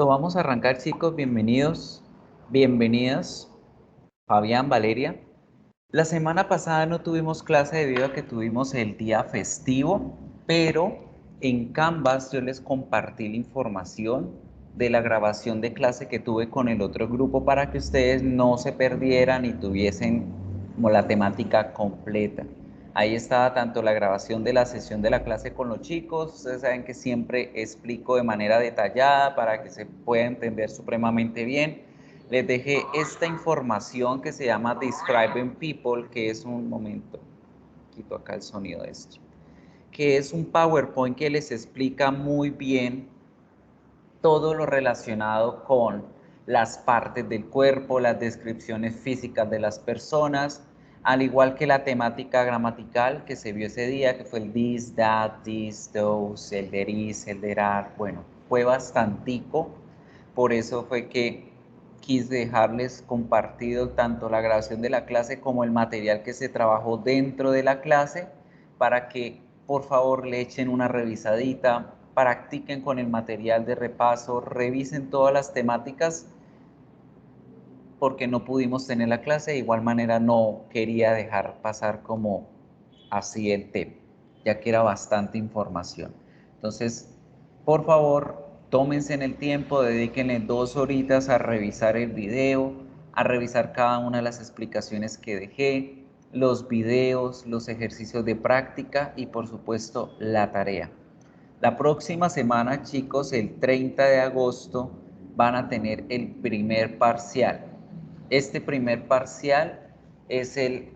Vamos a arrancar, chicos. Bienvenidos, bienvenidas, Fabián, Valeria. La semana pasada no tuvimos clase debido a que tuvimos el día festivo, pero en Canvas yo les compartí la información de la grabación de clase que tuve con el otro grupo para que ustedes no se perdieran y tuviesen como la temática completa. Ahí estaba tanto la grabación de la sesión de la clase con los chicos. Ustedes saben que siempre explico de manera detallada para que se pueda entender supremamente bien. Les dejé esta información que se llama Describing People, que es un momento, quito acá el sonido de esto, que es un PowerPoint que les explica muy bien todo lo relacionado con las partes del cuerpo, las descripciones físicas de las personas, al igual que la temática gramatical que se vio ese día, que fue el this, that, this, those, el there is, el there are. Bueno, fue bastantico, por eso fue que quise dejarles compartido tanto la grabación de la clase como el material que se trabajó dentro de la clase para que por favor le echen una revisadita, practiquen con el material de repaso, revisen todas las temáticas porque no pudimos tener la clase. De igual manera no quería dejar pasar como así el tema, ya que era bastante información. Entonces, por favor, tómense en el tiempo, dedíquenle 2 horitas a revisar el video, a revisar cada una de las explicaciones que dejé, los videos, los ejercicios de práctica y por supuesto la tarea. La próxima semana, chicos, el 30 de agosto, van a tener el primer parcial. Este primer parcial es el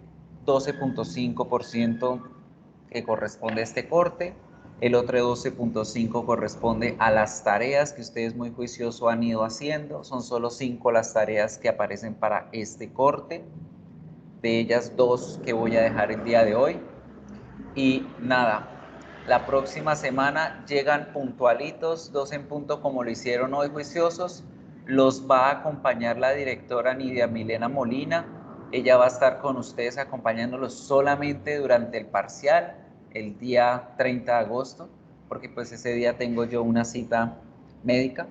12.5% que corresponde a este corte. El otro 12.5 corresponde a las tareas que ustedes muy juicioso han ido haciendo. Son solo 5 las tareas que aparecen para este corte. De ellas 2 que voy a dejar el día de hoy. Y nada, la próxima semana llegan puntualitos, 2 en punto como lo hicieron hoy juiciosos. Los va a acompañar la directora Nidia Milena Molina. Ella va a estar con ustedes acompañándolos solamente durante el parcial, el día 30 de agosto, porque pues ese día tengo yo una cita médica.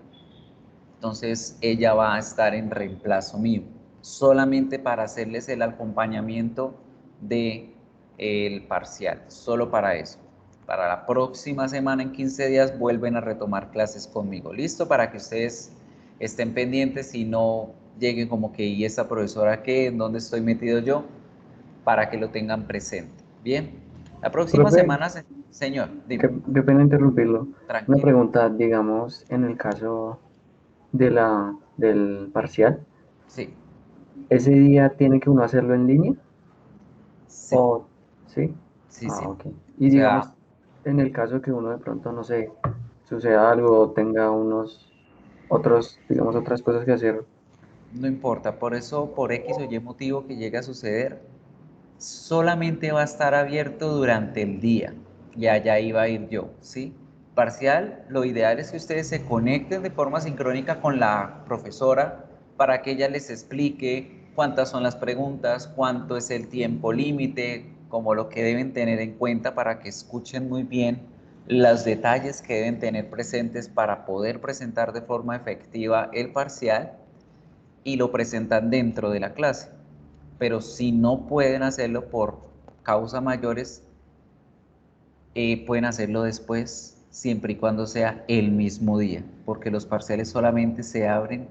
Entonces ella va a estar en reemplazo mío, solamente para hacerles el acompañamiento de el parcial, solo para eso. Para la próxima semana, en 15 días, vuelven a retomar clases conmigo. ¿Listo? Para que ustedes estén pendientes y no lleguen como que, ¿y esta profesora qué? ¿En dónde estoy metido yo? Para que lo tengan presente. Bien. La próxima Profe, semana, señor, dime, qué pena interrumpirlo. Una tranquilo. pregunta, digamos, en el caso del parcial, Sí, ¿ese día tiene que uno hacerlo en línea? sí, ¿O sí? sí, Ah, sí. ok. Y O sea, digamos, en el caso que uno de pronto, no sé, suceda algo o tenga digamos, otras cosas que hacer. no importa, por eso, por X o Y motivo que llegue a suceder, solamente va a estar abierto durante el día. Y allá iba a ir yo, ¿sí? Parcial, lo ideal es que ustedes se conecten de forma sincrónica con la profesora para que ella les explique cuántas son las preguntas, cuánto es el tiempo límite, como lo que deben tener en cuenta para que escuchen muy bien los detalles que deben tener presentes para poder presentar de forma efectiva el parcial y lo presentan dentro de la clase. Pero si no pueden hacerlo por causas mayores, pueden hacerlo después, siempre y cuando sea el mismo día, porque los parciales solamente se abren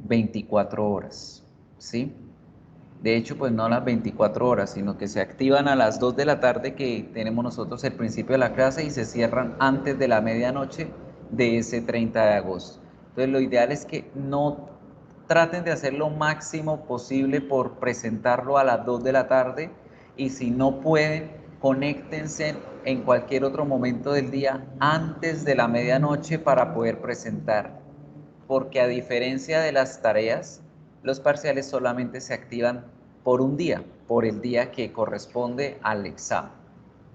24 horas, ¿sí? De hecho, pues no a las 24 horas, sino que se activan a las 2 de la tarde que tenemos nosotros el principio de la clase y se cierran antes de la medianoche de ese 30 de agosto. Entonces, lo ideal es que no traten de hacer lo máximo posible por presentarlo a las 2 de la tarde y si no pueden, conéctense en cualquier otro momento del día antes de la medianoche para poder presentar. Porque a diferencia de las tareas, los parciales solamente se activan por un día, por el día que corresponde al examen.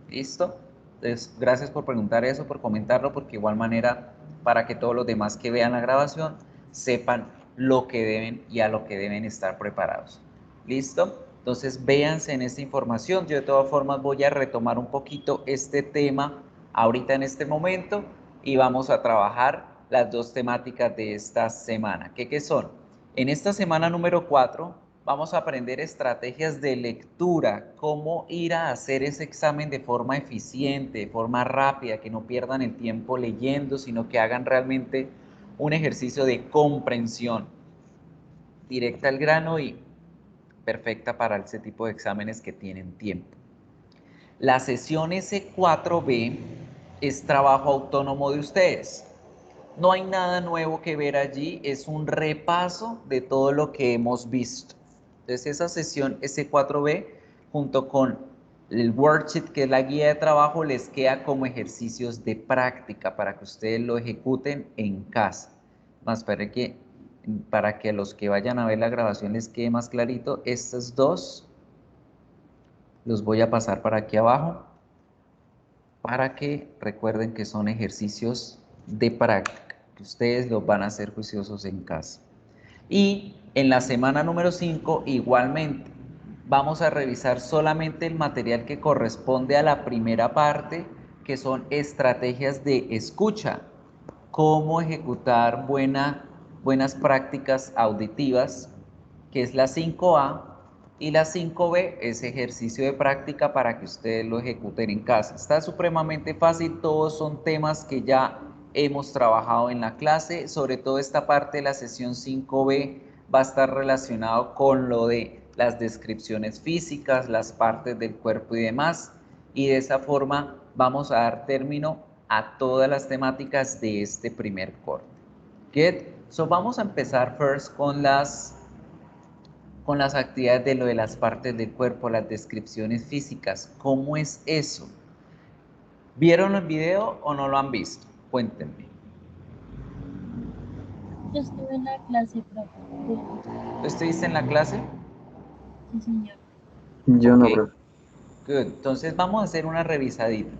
¿Listo? Entonces, gracias por preguntar eso, por comentarlo, porque igual manera, para que todos los demás que vean la grabación sepan lo que deben y a lo que deben estar preparados. ¿Listo? Entonces, véanse en esta información. Yo de todas formas voy a retomar un poquito este tema ahorita en este momento y vamos a trabajar las dos temáticas de esta semana. ¿Qué son? En esta semana número 4 vamos a aprender estrategias de lectura, cómo ir a hacer ese examen de forma eficiente, de forma rápida, que no pierdan el tiempo leyendo, sino que hagan realmente un ejercicio de comprensión directa al grano y perfecta para ese tipo de exámenes que tienen tiempo. La sesión S4B es trabajo autónomo de ustedes. No hay nada nuevo que ver allí, es un repaso de todo lo que hemos visto. Entonces esa sesión S4B junto con el worksheet, que es la guía de trabajo, les queda como ejercicios de práctica para que ustedes lo ejecuten en casa. Más para que a los que vayan a ver la grabación les quede más clarito, estos dos los voy a pasar para aquí abajo para que recuerden que son ejercicios de práctica, que ustedes los van a hacer juiciosos en casa. Y en la semana número 5 igualmente vamos a revisar solamente el material que corresponde a la primera parte, que son estrategias de escucha, cómo ejecutar buenas prácticas auditivas, que es la 5A, y la 5B es ejercicio de práctica para que ustedes lo ejecuten en casa. Está supremamente fácil, todos son temas que ya hemos trabajado en la clase, sobre todo esta parte de la sesión 5B va a estar relacionado con lo de las descripciones físicas, las partes del cuerpo y demás, y de esa forma vamos a dar término a todas las temáticas de este primer corte. Good. So vamos a empezar first con las actividades de lo de las partes del cuerpo, las descripciones físicas. ¿Cómo es eso? ¿Vieron el video o no lo han visto? Cuéntenme. Yo estuve en la clase, profe. ¿Tú estuviste en la clase? Sí, señor. Yo Ok. no, profe. Good. Entonces vamos a hacer una revisadita.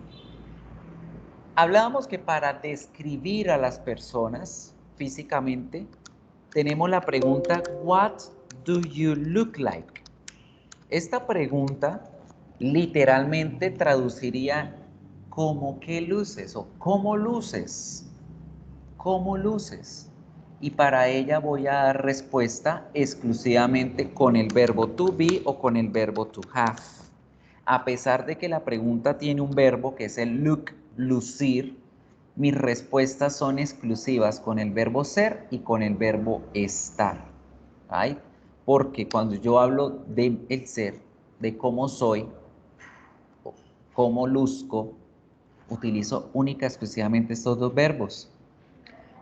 Hablábamos que para describir a las personas físicamente tenemos la pregunta What do you look like? Esta pregunta literalmente traduciría ¿cómo qué luces? O ¿cómo luces? ¿Cómo luces? Y para ella voy a dar respuesta exclusivamente con el verbo to be o con el verbo to have. A pesar de que la pregunta tiene un verbo que es el look, lucir, mis respuestas son exclusivas con el verbo ser y con el verbo estar. ¿Right? Porque cuando yo hablo de el ser, de cómo soy, cómo luzco, utilizo única y exclusivamente estos dos verbos.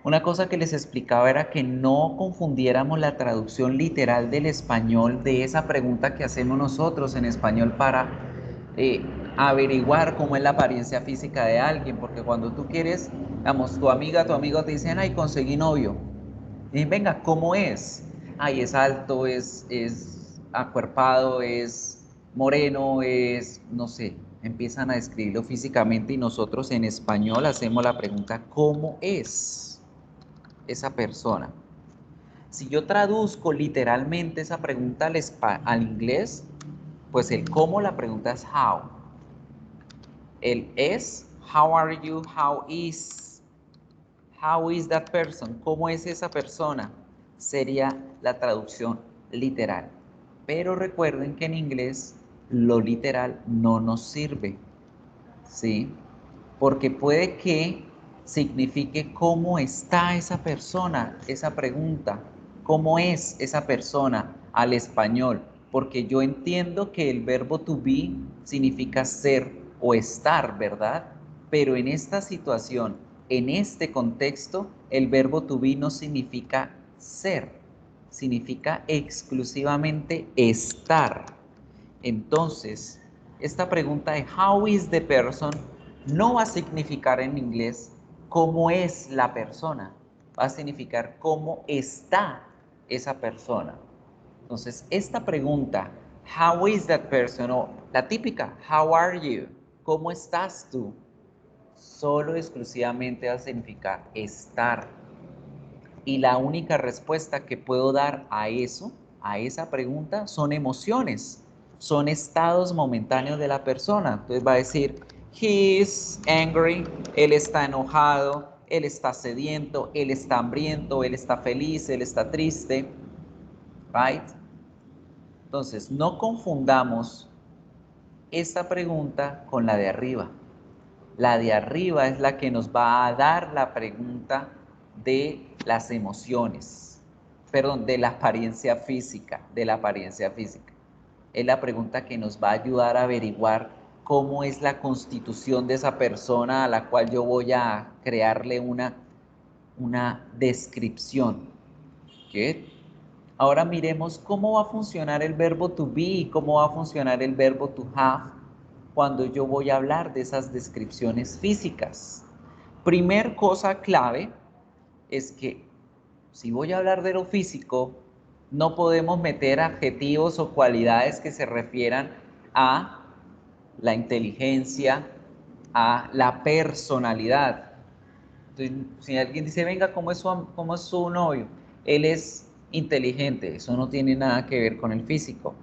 Una cosa que les explicaba era que no confundiéramos la traducción literal del español de esa pregunta que hacemos nosotros en español para averiguar cómo es la apariencia física de alguien, porque cuando tú quieres, digamos, tu amiga, tu amigo te dicen, ay, conseguí novio. Y venga, ¿cómo es? Ay, es alto, es acuerpado, es moreno, es, no sé, empiezan a describirlo físicamente y nosotros en español hacemos la pregunta, ¿cómo es esa persona? Si yo traduzco literalmente esa pregunta al inglés, pues el cómo, la pregunta es how. El es, how are you, how is that person, cómo es esa persona, sería la traducción literal. Pero recuerden que en inglés lo literal no nos sirve, ¿sí? Porque puede que signifique cómo está esa persona, esa pregunta, cómo es esa persona al español, porque yo entiendo que el verbo to be significa ser o estar, ¿verdad? Pero en esta situación, en este contexto, el verbo to be no significa ser, significa exclusivamente estar. Entonces, esta pregunta de how is the person no va a significar en inglés cómo es la persona, va a significar cómo está esa persona. Entonces, esta pregunta, how is that person, o la típica, how are you, ¿cómo estás tú? Solo exclusivamente va a significar estar. Y la única respuesta que puedo dar a eso, a esa pregunta, son emociones, son estados momentáneos de la persona. Entonces va a decir, he is angry, él está enojado, él está sediento, él está hambriento, él está feliz, él está triste, right? Entonces, no confundamos esta pregunta con la de arriba. La de arriba es la que nos va a dar la pregunta de las emociones, perdón, de la apariencia física, Es la pregunta que nos va a ayudar a averiguar cómo es la constitución de esa persona a la cual yo voy a crearle una descripción. ¿Qué? Ahora miremos cómo va a funcionar el verbo to be y cómo va a funcionar el verbo to have cuando yo voy a hablar de esas descripciones físicas. Primer cosa clave es que si voy a hablar de lo físico, no podemos meter adjetivos o cualidades que se refieran a la inteligencia, a la personalidad. Entonces, si alguien dice, venga, cómo es su novio? Él es inteligente, eso no tiene nada que ver con el físico.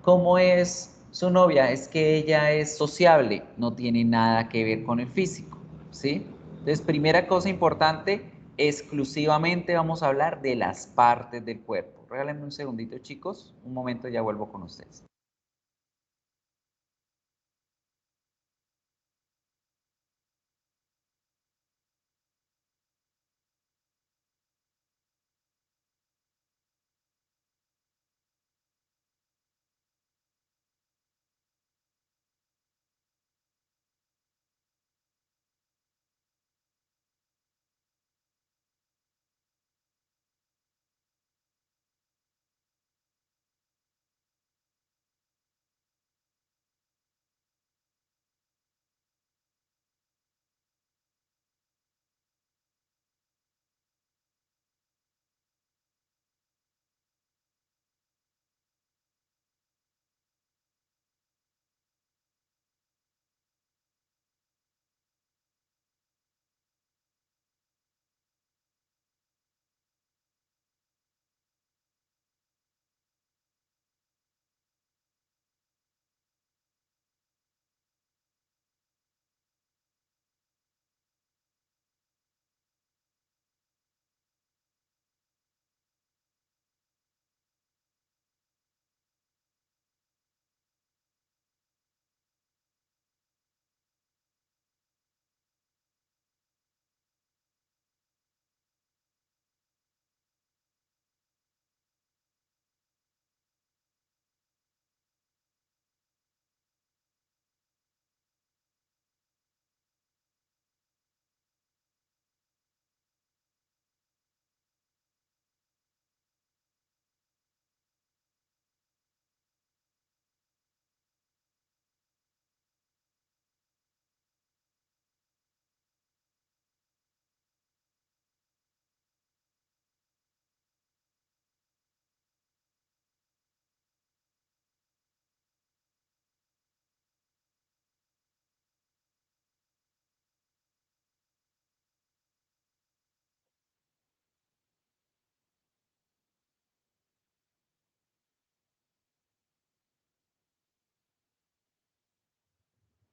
¿Cómo es su novia? Es que ella es sociable, no tiene nada que ver con el físico, ¿sí? Entonces, primera cosa importante, exclusivamente vamos a hablar de las partes del cuerpo. Regálenme un segundito, chicos, un momento, ya vuelvo con ustedes.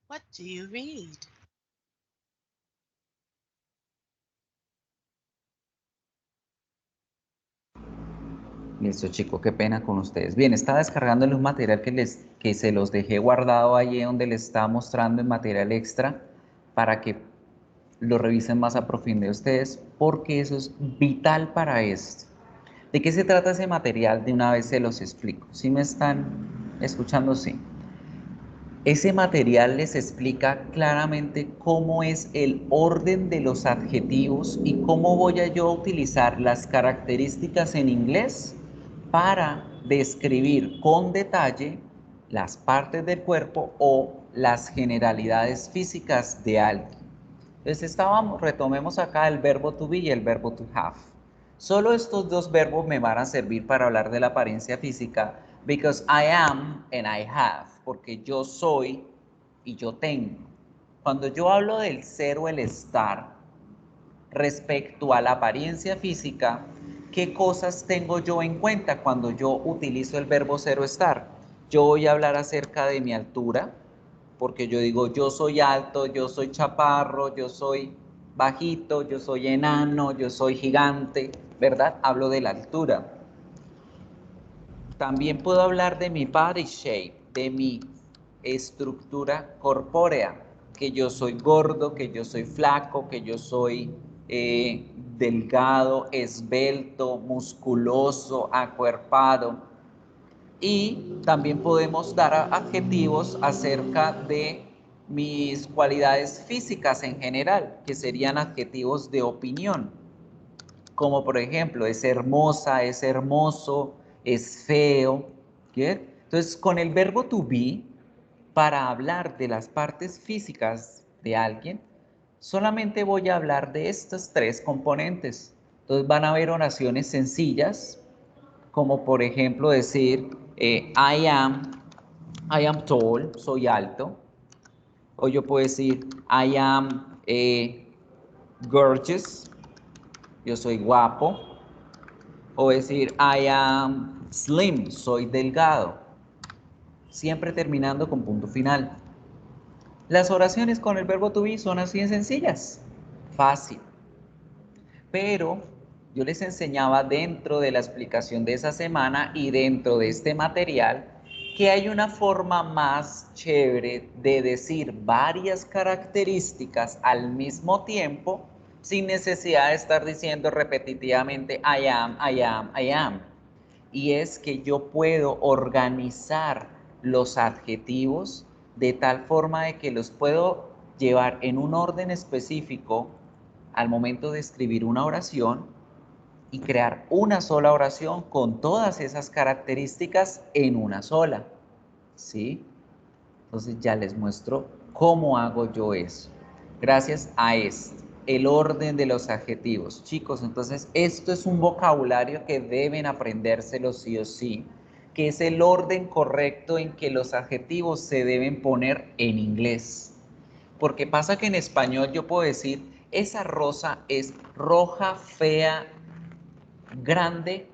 What do you read? Listo, chicos, qué pena con ustedes. Bien, estaba descargándole un material que se los dejé guardado allí donde les estaba mostrando en material extra para que lo revisen más a profundidad ustedes, porque eso es vital para esto. ¿De qué se trata ese material? De una vez se los explico. ¿Sí me están escuchando? Sí. Ese material les explica claramente cómo es el orden de los adjetivos y cómo voy a yo utilizar las características en inglés para describir con detalle las partes del cuerpo o las generalidades físicas de alguien. Entonces retomemos acá el verbo to be y el verbo to have. Solo estos dos verbos me van a servir para hablar de la apariencia física, because I am and I have, porque yo soy y yo tengo. Cuando yo hablo del ser o el estar respecto a la apariencia física, ¿qué cosas tengo yo en cuenta cuando yo utilizo el verbo ser o estar? Yo voy a hablar acerca de mi altura, porque yo digo yo soy alto, yo soy chaparro, yo soy bajito, yo soy enano, yo soy gigante, ¿verdad? Hablo de la altura. También puedo hablar de mi body shape, de mi estructura corpórea, que yo soy gordo, que yo soy flaco, que yo soy delgado, esbelto, musculoso, acuerpado. Y también podemos dar adjetivos acerca de mis cualidades físicas en general, que serían adjetivos de opinión, como por ejemplo, es hermosa, es hermoso, es feo. ¿Qué? Entonces, con el verbo to be, para hablar de las partes físicas de alguien, solamente voy a hablar de estos tres componentes. Entonces van a haber oraciones sencillas, como por ejemplo decir I am tall, soy alto. O yo puedo decir I am gorgeous, yo soy guapo. O decir I am slim, soy delgado. Siempre terminando con punto final. Las oraciones con el verbo to be son así de sencillas. Fácil. Pero yo les enseñaba dentro de la explicación de esa semana y dentro de este material que hay una forma más chévere de decir varias características al mismo tiempo sin necesidad de estar diciendo repetitivamente I am, I am, I am. Y es que yo puedo organizar los adjetivos de tal forma de que los puedo llevar en un orden específico al momento de escribir una oración y crear una sola oración con todas esas características en una sola. ¿Sí? Entonces ya les muestro cómo hago yo eso. Gracias a esto, el orden de los adjetivos. Chicos, entonces esto es un vocabulario que deben aprendérselo sí o sí, que es el orden correcto en que los adjetivos se deben poner en inglés. Porque pasa que en español yo puedo decir, esa rosa es roja, fea, grande.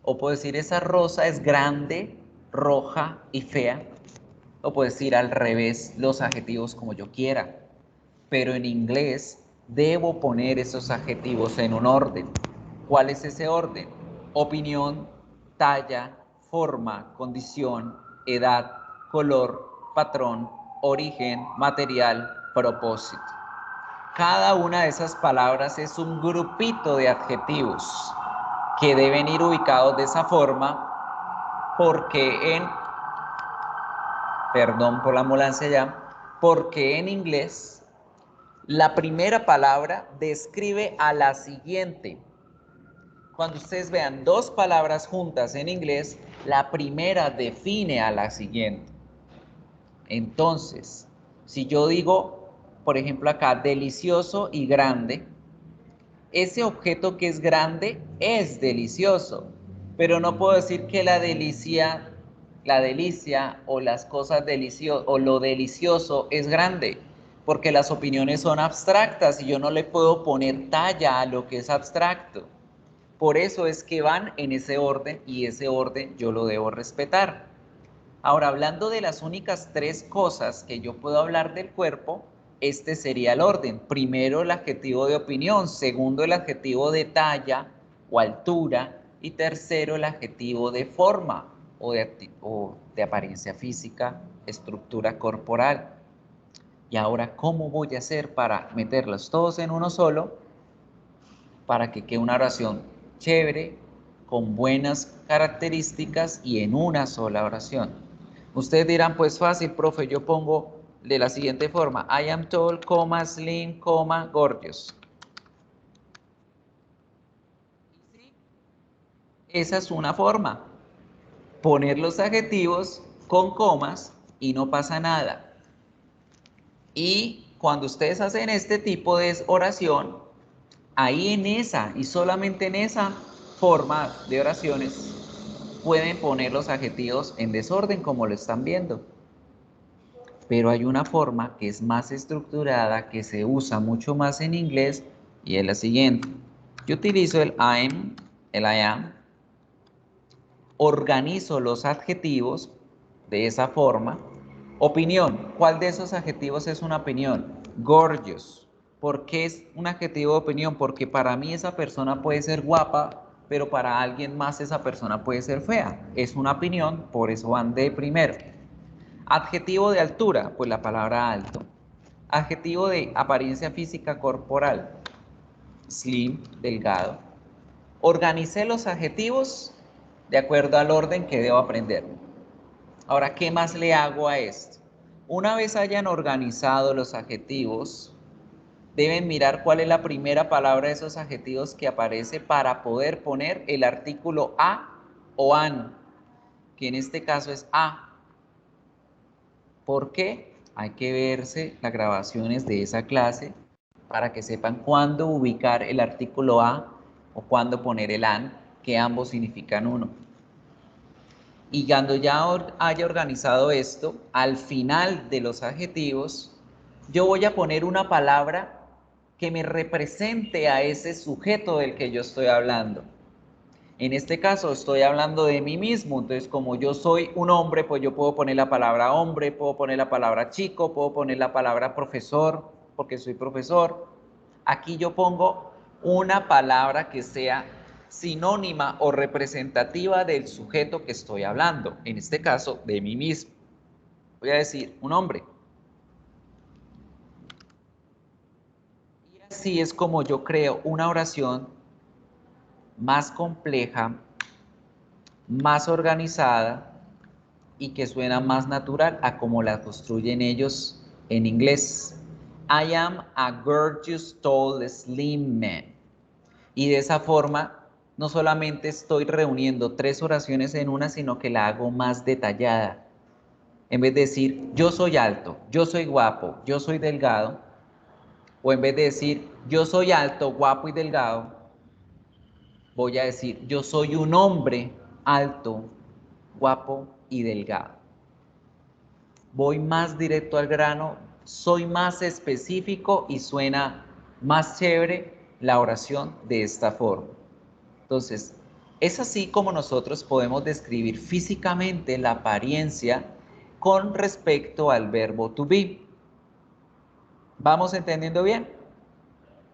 O puedo decir, esa rosa es grande, roja y fea. O puedo decir al revés los adjetivos como yo quiera. Pero en inglés debo poner esos adjetivos en un orden. ¿Cuál es ese orden? Opinión, talla, forma, condición, edad, color, patrón, origen, material, propósito. Cada una de esas palabras es un grupito de adjetivos que deben ir ubicados de esa forma porque perdón por la ambulancia ya, porque en inglés la primera palabra describe a la siguiente. Cuando ustedes vean dos palabras juntas en inglés, la primera define a la siguiente. Entonces, si yo digo, por ejemplo acá, delicioso y grande, ese objeto que es grande es delicioso, pero no puedo decir que la delicia o las cosas deliciosas o lo delicioso es grande, porque las opiniones son abstractas y yo no le puedo poner talla a lo que es abstracto. Por eso es que van en ese orden y ese orden yo lo debo respetar. Ahora, hablando de las únicas tres cosas que yo puedo hablar del cuerpo, este sería el orden. Primero el adjetivo de opinión, segundo el adjetivo de talla o altura y tercero el adjetivo de forma o de apariencia física, estructura corporal. Y ahora, ¿cómo voy a hacer para meterlos todos en uno solo? Para que quede una oración chévere, con buenas características y en una sola oración. Ustedes dirán, pues fácil, profe, yo pongo de la siguiente forma, I am tall, slim, gorgeous. Esa es una forma, poner los adjetivos con comas y no pasa nada. Y cuando ustedes hacen este tipo de oración, ahí en esa y solamente en esa forma de oraciones pueden poner los adjetivos en desorden como lo están viendo. Pero hay una forma que es más estructurada, que se usa mucho más en inglés y es la siguiente. Yo utilizo el I'm, el I am, organizo los adjetivos de esa forma. Opinión, ¿cuál de esos adjetivos es una opinión? Gorgeous. ¿Por qué es un adjetivo de opinión? Porque para mí esa persona puede ser guapa, pero para alguien más esa persona puede ser fea. Es una opinión, por eso van de primero. Adjetivo de altura, pues la palabra alto. Adjetivo de apariencia física corporal, slim, delgado. Organicé los adjetivos de acuerdo al orden que debo aprender. Ahora, ¿qué más le hago a esto? Una vez hayan organizado los adjetivos, deben mirar cuál es la primera palabra de esos adjetivos que aparece para poder poner el artículo a o an, que en este caso es a. ¿Por qué? Hay que verse las grabaciones de esa clase para que sepan cuándo ubicar el artículo a o cuándo poner el an, que ambos significan uno. Y cuando ya haya organizado esto, al final de los adjetivos, yo voy a poner una palabra que me represente a ese sujeto del que yo estoy hablando. En este caso estoy hablando de mí mismo, entonces como yo soy un hombre, pues yo puedo poner la palabra hombre, puedo poner la palabra chico, puedo poner la palabra profesor, porque soy profesor. Aquí yo pongo una palabra que sea sinónima o representativa del sujeto que estoy hablando, en este caso de mí mismo. Voy a decir un hombre. Y así es como yo creo una oración más compleja, más organizada y que suena más natural a como la construyen ellos en inglés. I am a gorgeous, tall, slim man. Y de esa forma, no solamente estoy reuniendo 3 oraciones en una, sino que la hago más detallada. En vez de decir, yo soy alto, yo soy guapo, yo soy delgado, o en vez de decir, yo soy alto, guapo y delgado, voy a decir, yo soy un hombre alto, guapo y delgado. Voy más directo al grano, soy más específico y suena más chévere la oración de esta forma. Entonces, es así como nosotros podemos describir físicamente la apariencia con respecto al verbo to be. ¿Vamos entendiendo bien?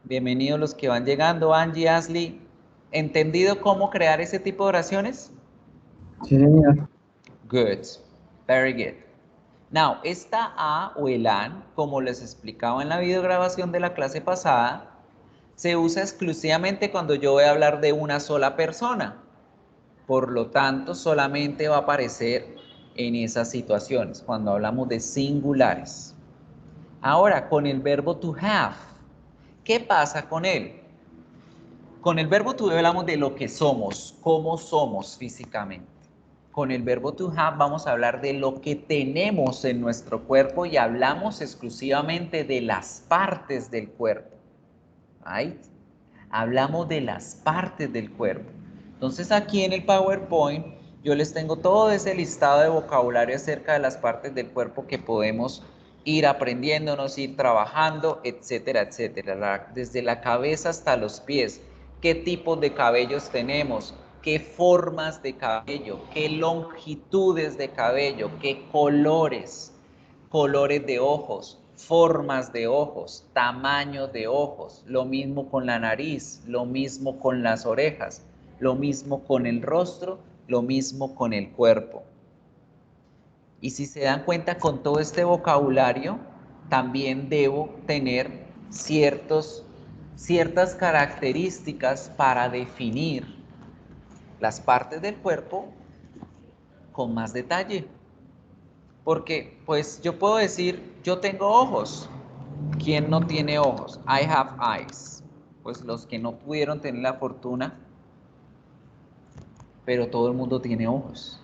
Bienvenidos los que van llegando, Angie, Ashley. ¿Entendido cómo crear ese tipo de oraciones? Sí, señor. Good, very good. Now, esta a o el an, como les explicaba en la videograbación de la clase pasada, se usa exclusivamente cuando yo voy a hablar de una sola persona. Por lo tanto, solamente va a aparecer en esas situaciones, cuando hablamos de singulares. Ahora, con el verbo to have, ¿qué pasa con él? Con el verbo to be hablamos de lo que somos, cómo somos físicamente. Con el verbo to have vamos a hablar de lo que tenemos en nuestro cuerpo y hablamos exclusivamente de las partes del cuerpo. Right? Hablamos de las partes del cuerpo. Entonces aquí en el PowerPoint yo les tengo todo ese listado de vocabulario acerca de las partes del cuerpo que podemos ir aprendiéndonos, ir trabajando, etcétera, etcétera. Desde la cabeza hasta los pies. ¿Qué tipos de cabellos tenemos? ¿Qué formas de cabello? ¿Qué longitudes de cabello? ¿Qué colores? Colores de ojos, formas de ojos, tamaño de ojos, lo mismo con la nariz, lo mismo con las orejas, lo mismo con el rostro, lo mismo con el cuerpo. Y si se dan cuenta, con todo este vocabulario, también debo tener ciertas características para definir las partes del cuerpo con más detalle. Porque, pues, yo puedo decir, yo tengo ojos. ¿Quién no tiene ojos? I have eyes. Pues los que no pudieron tener la fortuna, pero todo el mundo tiene ojos.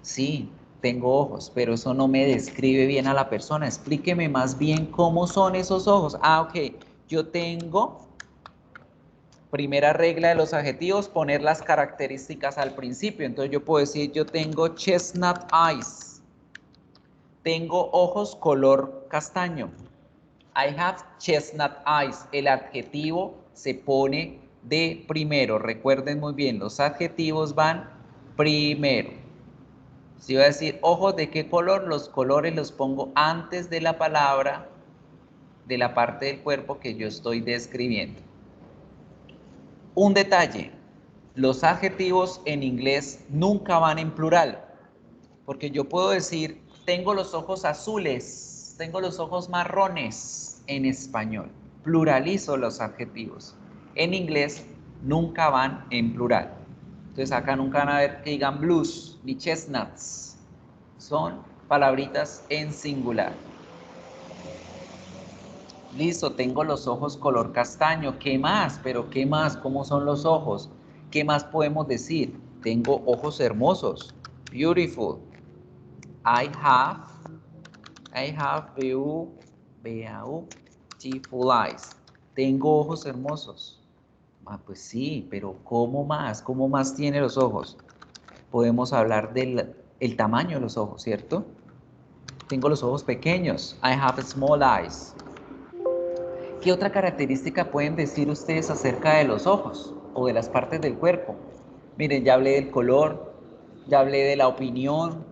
Sí, tengo ojos, pero eso no me describe bien a la persona. Explíqueme más bien cómo son esos ojos. Ah, ok. Yo tengo, primera regla de los adjetivos, poner las características al principio. Entonces yo puedo decir, yo tengo chestnut eyes. Tengo ojos color castaño. I have chestnut eyes. El adjetivo se pone de primero. Recuerden muy bien, los adjetivos van primero. Si voy a decir ojos de qué color, los colores los pongo antes de la palabra de la parte del cuerpo que yo estoy describiendo. Un detalle, los adjetivos en inglés nunca van en plural, porque yo puedo decir, tengo los ojos azules, tengo los ojos marrones en español. Pluralizo los adjetivos. En inglés nunca van en plural. Entonces acá nunca van a ver que digan blues ni chestnuts. Son palabritas en singular. Listo, tengo los ojos color castaño. ¿Qué más? Pero ¿qué más? ¿Cómo son los ojos? ¿Qué más podemos decir? Tengo ojos hermosos. Beautiful. I have beautiful eyes. Tengo ojos hermosos. Ah, pues sí, pero ¿cómo más? ¿Cómo más tiene los ojos? Podemos hablar del el tamaño de los ojos, ¿cierto? Tengo los ojos pequeños. I have small eyes. ¿Qué otra característica pueden decir ustedes acerca de los ojos o de las partes del cuerpo? Miren, ya hablé del color, ya hablé de la opinión,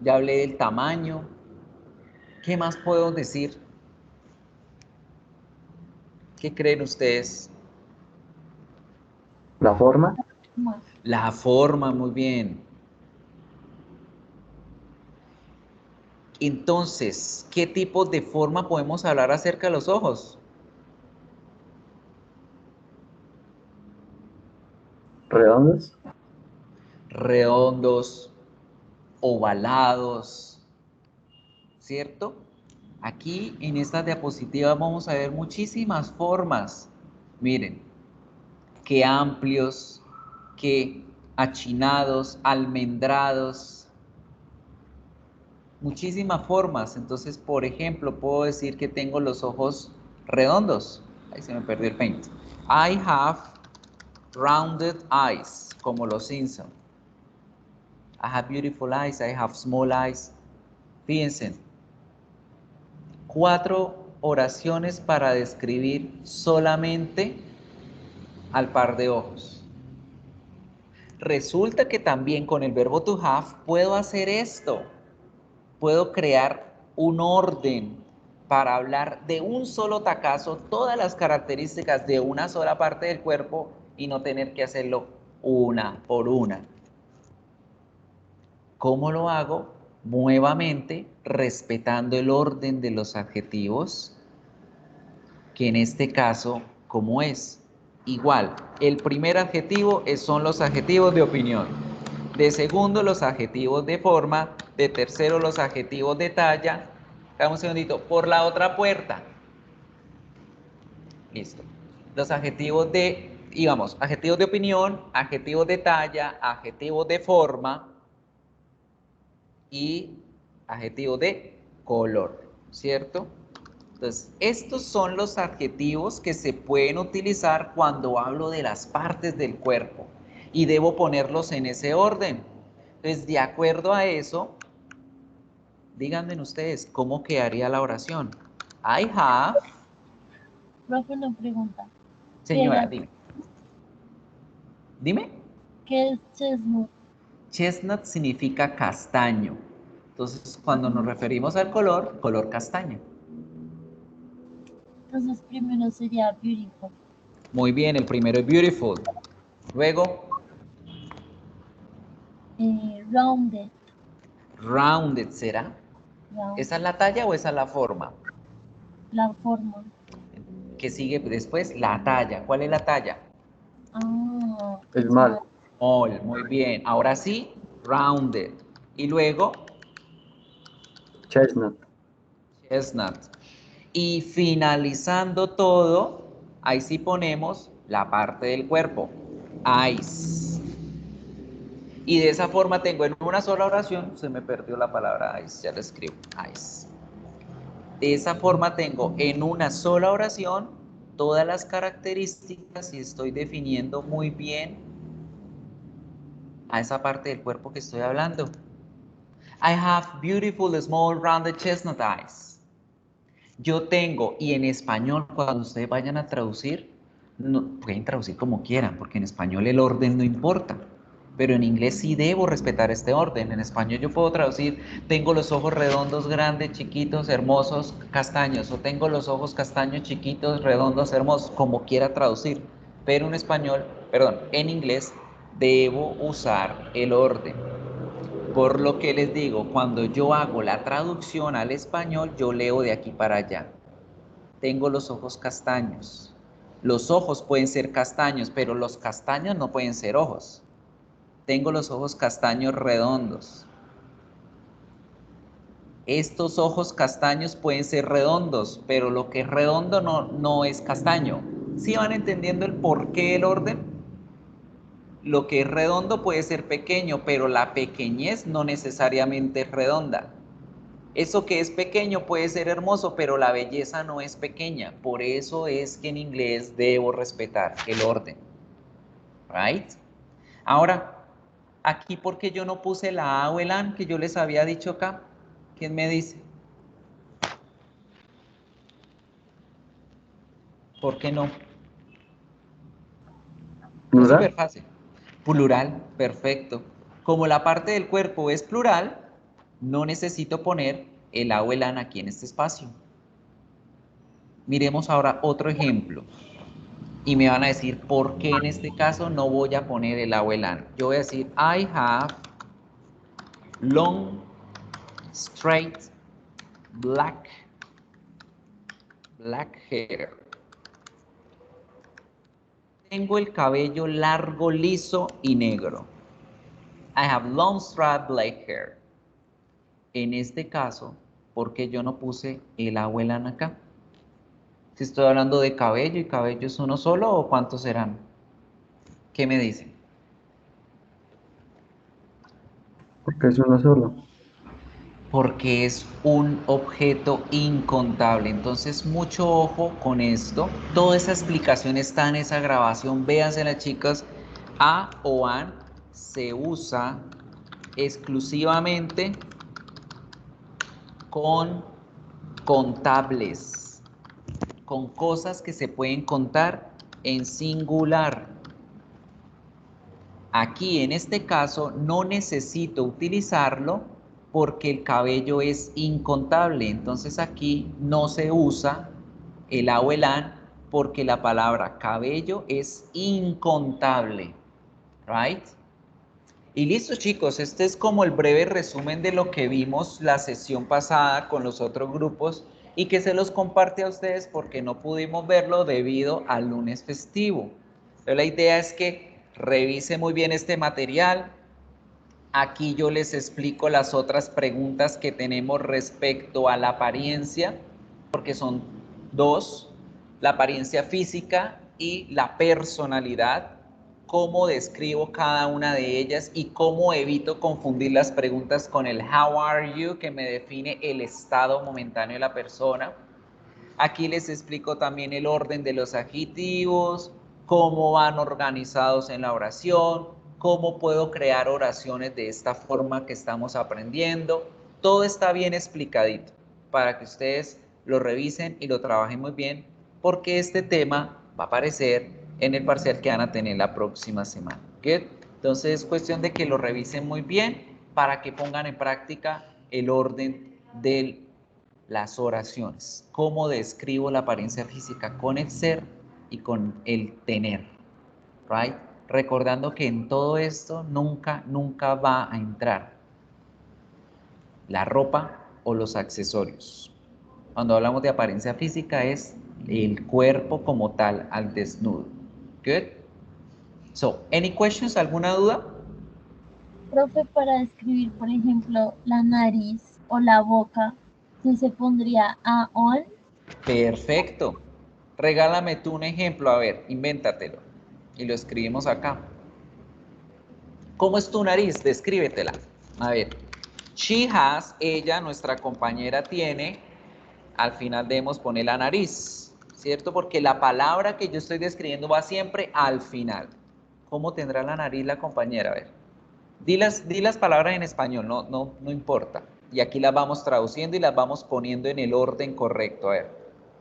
ya hablé del tamaño. ¿Qué más puedo decir? ¿Qué creen ustedes? La forma, Más. La forma, muy bien. Entonces, ¿qué tipo de forma podemos hablar acerca de los ojos? redondos, Redondos, ovalados, ¿cierto? Aquí en esta diapositiva vamos a ver muchísimas formas. Miren, qué amplios, qué achinados, almendrados, muchísimas formas. Entonces, por ejemplo, puedo decir que tengo los ojos redondos. Ahí se me perdió el paint. I have rounded eyes, como los Simpson. I have beautiful eyes, I have small eyes. Fíjense, 4 oraciones para describir solamente al par de ojos. Resulta que también con el verbo to have puedo hacer esto. Puedo crear un orden para hablar de un solo tacazo todas las características de una sola parte del cuerpo y no tener que hacerlo una por una. ¿Cómo lo hago? Nuevamente, respetando el orden de los adjetivos, que en este caso, ¿cómo es? Igual, el primer adjetivo son los adjetivos de opinión. De segundo, los adjetivos de forma. De tercero, los adjetivos de talla. Dame un segundito. Por la otra puerta. Listo. Los adjetivos de, digamos, adjetivos de opinión, adjetivos de talla, adjetivos de forma y adjetivos de color, ¿cierto? Entonces, estos son los adjetivos que se pueden utilizar cuando hablo de las partes del cuerpo y debo ponerlos en ese orden. Entonces, de acuerdo a eso, díganme ustedes cómo quedaría la oración. I have, Profe, una pregunta. señora, dime. Dime. ¿Qué es chestnut? Chestnut significa castaño. Entonces, cuando nos referimos al color, color castaño. Entonces primero sería beautiful. Muy bien, el primero es beautiful. Luego, Rounded. rounded será. Round. ¿Esa es la talla o esa es la forma? La forma. ¿Qué sigue después? La talla. ¿Cuál es la talla? Ah, mal, Small, muy bien. Ahora sí, rounded. Y luego, chestnut, chestnut. Y finalizando todo, ahí sí ponemos la parte del cuerpo. Eyes. Y de esa forma tengo en una sola oración, se me perdió la palabra eyes, ya la escribo, eyes. De esa forma tengo en una sola oración todas las características y estoy definiendo muy bien a esa parte del cuerpo que estoy hablando. I have beautiful small rounded chestnut eyes. Yo tengo, y en español cuando ustedes vayan a traducir, no, pueden traducir como quieran, porque en español el orden no importa. Pero en inglés sí debo respetar este orden. En español yo puedo traducir, tengo los ojos redondos, grandes, chiquitos, hermosos, castaños, o tengo los ojos castaños, chiquitos, redondos, hermosos, como quiera traducir. Pero en español, perdón, en inglés debo usar el orden. Por lo que les digo, cuando yo hago la traducción al español, yo leo de aquí para allá. Tengo los ojos castaños. Los ojos pueden ser castaños, pero los castaños no pueden ser ojos. Tengo los ojos castaños redondos. Estos ojos castaños pueden ser redondos, pero lo que es redondo no es castaño. ¿Sí van entendiendo el porqué del orden? Lo que es redondo puede ser pequeño, pero la pequeñez no necesariamente es redonda. Eso que es pequeño puede ser hermoso, pero la belleza no es pequeña. Por eso es que en inglés debo respetar el orden. Right? Ahora, aquí porque yo no puse la A o el AN que yo les había dicho acá. ¿Quién me dice? ¿Por qué no? Es súper ¿Plural? fácil. Plural, perfecto. Como la parte del cuerpo es plural, no necesito poner el A o el AN aquí en este espacio. Miremos ahora otro ejemplo. Y me van a decir por qué en este caso no voy a poner el A o el AN. Yo voy a decir, I have long, straight, black hair. Tengo el cabello largo, liso y negro. I have long, straight, black hair. En este caso, ¿por qué yo no puse el A o el AN acá? Si estoy hablando de cabello y cabello es uno solo, ¿o cuántos serán? ¿Qué me dicen? Porque es uno solo. Porque es un objeto incontable. Entonces, mucho ojo con esto. Toda esa explicación está en esa grabación. Véansela, chicas. A o AN se usa exclusivamente con contables, con cosas que se pueden contar en singular. Aquí en este caso no necesito utilizarlo porque el cabello es incontable. Entonces aquí no se usa el A o el AN porque la palabra cabello es incontable. Right? Y listo, chicos, este es como el breve resumen de lo que vimos la sesión pasada con los otros grupos y que se los comparte a ustedes porque no pudimos verlo debido al lunes festivo. Pero la idea es que revise muy bien este material. Aquí yo les explico las otras preguntas que tenemos respecto a la apariencia, porque son dos, la apariencia física y la personalidad, cómo describo cada una de ellas y cómo evito confundir las preguntas con el how are you, que me define el estado momentáneo de la persona. Aquí les explico también el orden de los adjetivos, cómo van organizados en la oración, cómo puedo crear oraciones de esta forma que estamos aprendiendo. Todo está bien explicadito para que ustedes lo revisen y lo trabajen muy bien, porque este tema va a aparecer en el parcial que van a tener la próxima semana. ¿Good? Entonces es cuestión de que lo revisen muy bien para que pongan en práctica el orden del las oraciones. ¿Cómo describo la apariencia física? Con el ser y con el tener. Right? Recordando que en todo esto nunca va a entrar la ropa o los accesorios. Cuando hablamos de apariencia física es el cuerpo como tal al desnudo. Good? So, any questions? ¿Alguna duda? Profe, para describir, por ejemplo, la nariz o la boca, ¿sí se pondría a on? Perfecto. Regálame tú un ejemplo, a ver, invéntatelo. Y lo escribimos acá. ¿Cómo es tu nariz? Descríbetela. A ver. She has, ella, nuestra compañera tiene, al final debemos poner la nariz, ¿cierto? Porque la palabra que yo estoy describiendo va siempre al final. ¿Cómo tendrá la nariz la compañera? A ver. Di las palabras en español, no importa. Y aquí las vamos traduciendo y las vamos poniendo en el orden correcto. A ver.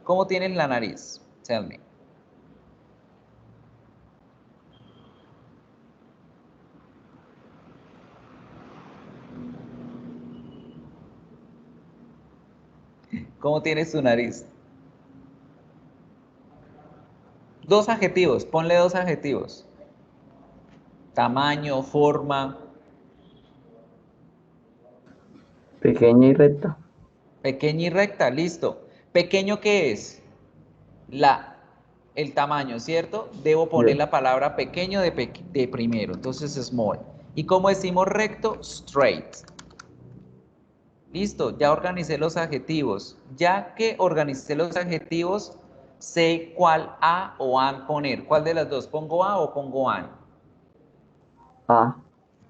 ¿Cómo tienes la nariz? Tell me. ¿Cómo tienes tu nariz? Dos adjetivos, ponle dos adjetivos. Tamaño, forma, Pequeña y recta. pequeña y recta, listo. ¿Pequeño qué es? El tamaño, ¿cierto? Debo poner Yes. la palabra pequeño de primero, entonces small. ¿Y cómo decimos recto? Straight. Listo, ya organicé los adjetivos. Ya que organicé los adjetivos, sé cuál a o an poner. ¿Cuál de las dos? ¿Pongo a o pongo an? A.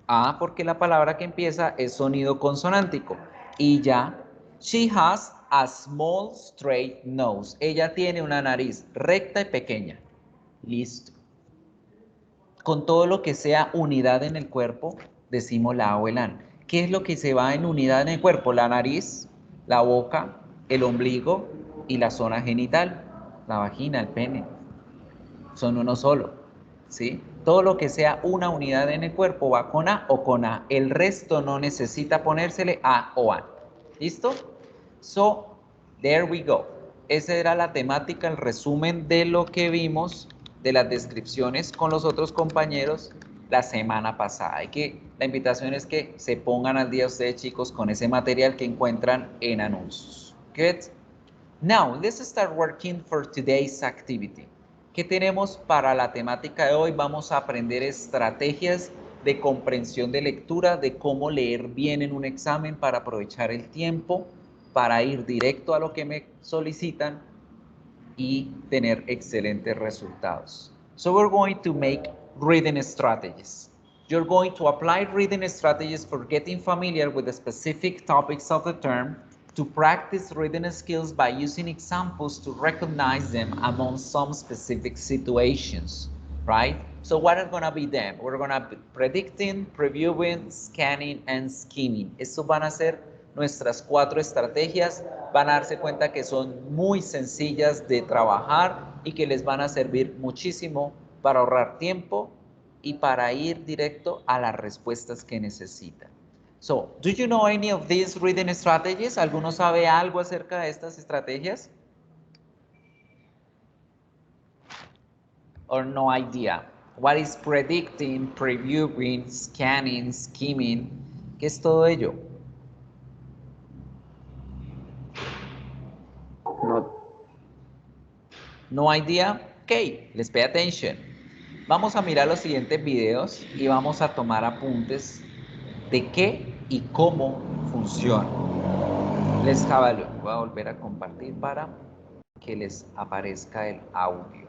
A porque la palabra que empieza es sonido consonántico. Y ya, she has a small straight nose. Ella tiene una nariz recta y pequeña. Listo. Con todo lo que sea unidad en el cuerpo, decimos la A o el AN. ¿Qué es lo que se va en unidad en el cuerpo? La nariz, la boca, el ombligo y la zona genital, la vagina, el pene. Son uno solo, ¿sí? Todo lo que sea una unidad en el cuerpo va con A o con A. El resto no necesita ponérsele A o AN. ¿Listo? So, there we go. Esa era la temática, el resumen de lo que vimos, de las descripciones con los otros compañeros la semana pasada. La invitación es que se pongan al día ustedes, chicos, con ese material que encuentran en anuncios. Good. Now, let's start working for today's activity. ¿Qué tenemos para la temática de hoy? Vamos a aprender estrategias de comprensión de lectura, de cómo leer bien en un examen para aprovechar el tiempo, para ir directo a lo que me solicitan y tener excelentes resultados. So we're going to make reading strategies. You're going to apply reading strategies for getting familiar with the specific topics of the term, to practice reading skills by using examples to recognize them among some specific situations, right? So what are going to be them? We're going to be predicting, previewing, scanning, and skimming. Estos van a ser nuestras 4 estrategias. Van a darse cuenta que son muy sencillas de trabajar y que les van a servir muchísimo para ahorrar tiempo y para ir directo a las respuestas que necesitan. So, do you know any of these reading strategies? ¿Alguno sabe algo acerca de estas estrategias? Or no idea? What is predicting, previewing, scanning, skimming? ¿Qué es todo ello? No. No idea? Ok, let's pay attention. Vamos a mirar los siguientes videos y vamos a tomar apuntes de qué y cómo funciona. Let's have a look. Voy a volver a compartir para que les aparezca el audio.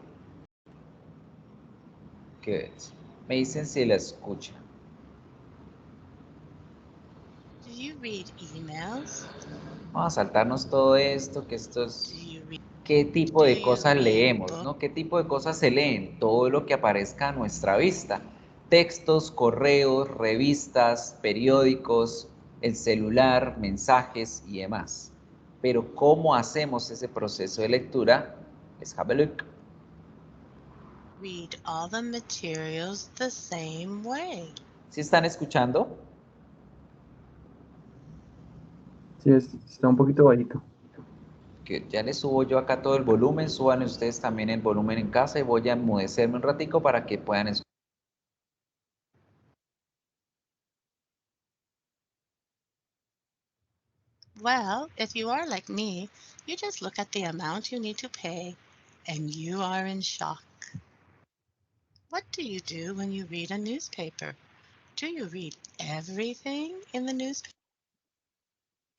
Good. Me dicen si la escuchan. Do you read emails? Vamos a saltarnos todo esto, que esto Do es... you read, ¿Qué tipo do de you cosas read leemos, books? no? ¿Qué tipo de cosas se leen? Todo lo que aparezca a nuestra vista. Textos, correos, revistas, periódicos, el celular, mensajes y demás. Pero ¿cómo hacemos ese proceso de lectura? Let's have a look. Read all the materials the same way. ¿Sí están escuchando? Sí, está un poquito bajito. Que ya les subo yo acá todo el volumen, suban ustedes también el volumen en casa y voy a enmudecerme un ratico para que puedan escuchar. Well, if you are like me, you just look at the amount you need to pay and you are in shock. What do you do when you read a newspaper? Do you read everything in the newspaper?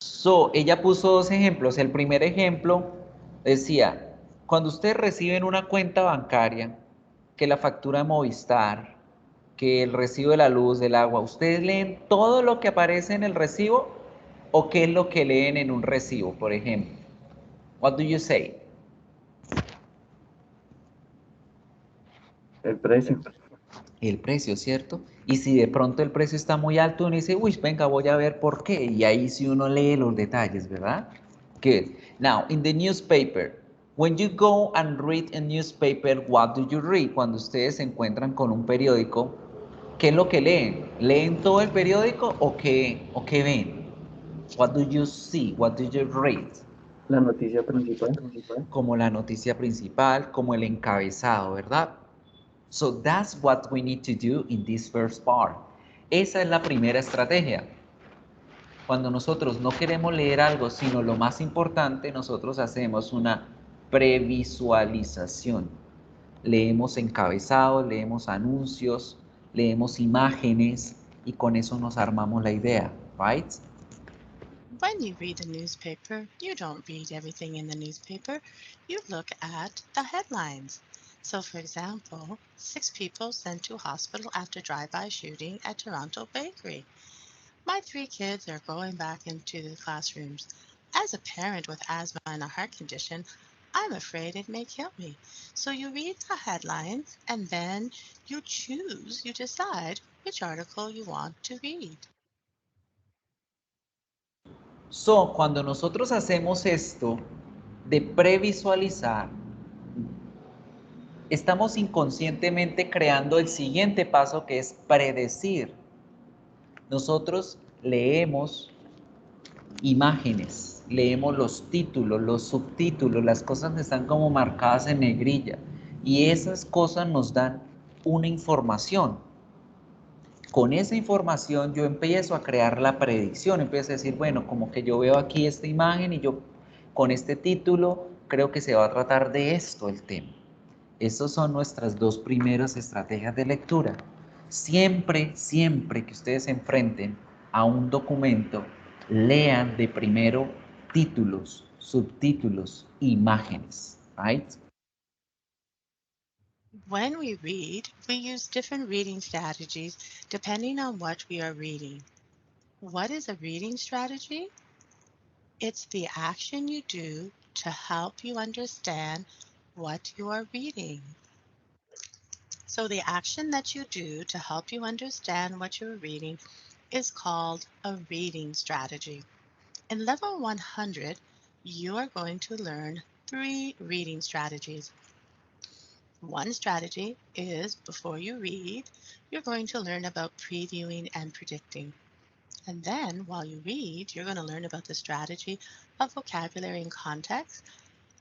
So, ella puso dos ejemplos. El primer ejemplo decía, cuando ustedes reciben una cuenta bancaria, que la factura de Movistar, que el recibo de la luz, del agua, ¿ustedes leen todo lo que aparece en el recibo o qué es lo que leen en un recibo, por ejemplo? What do you say? El precio. El precio, ¿cierto? Y si de pronto el precio está muy alto, uno dice, uy, venga, voy a ver por qué. Y ahí sí uno lee los detalles, ¿verdad? Good. Now, in the newspaper, when you go and read a newspaper, what do you read? Cuando ustedes se encuentran con un periódico, ¿qué es lo que leen? ¿Leen todo el periódico o qué ven? What do you see? What do you read? La noticia principal. como la noticia principal, como el encabezado, ¿verdad? So that's what we need to do in this first part. Esa es la primera estrategia. Cuando nosotros no queremos leer algo, sino lo más importante, nosotros hacemos una previsualización. Leemos encabezados, leemos anuncios, leemos imágenes y con eso nos armamos la idea, right? When you read a newspaper, you don't read everything in the newspaper. You look at the headlines. So, for example, 6 people sent to hospital after drive-by shooting at Toronto bakery. My 3 kids are going back into the classrooms. As a parent with asthma and a heart condition, I'm afraid it may kill me. So you read the headlines and then you decide which article you want to read. So, cuando nosotros hacemos esto de previsualizar, estamos inconscientemente creando el siguiente paso que es predecir. Nosotros leemos imágenes, leemos los títulos, los subtítulos, las cosas que están como marcadas en negrilla y esas cosas nos dan una información. Con esa información yo empiezo a crear la predicción, empiezo a decir, bueno, como que yo veo aquí esta imagen y yo con este título creo que se va a tratar de esto el tema. Estas son nuestras 2 primeras estrategias de lectura. Siempre que ustedes se enfrenten a un documento, lean de primero títulos, subtítulos, imágenes, right? When we read, we use different reading strategies depending on what we are reading. What is a reading strategy? It's the action you do to help you understand what you are reading. So the action that you do to help you understand what you're reading is called a reading strategy. In level 100, you are going to learn 3 reading strategies. One strategy is before you read, you're going to learn about previewing and predicting. And then while you read, you're going to learn about the strategy of vocabulary and context.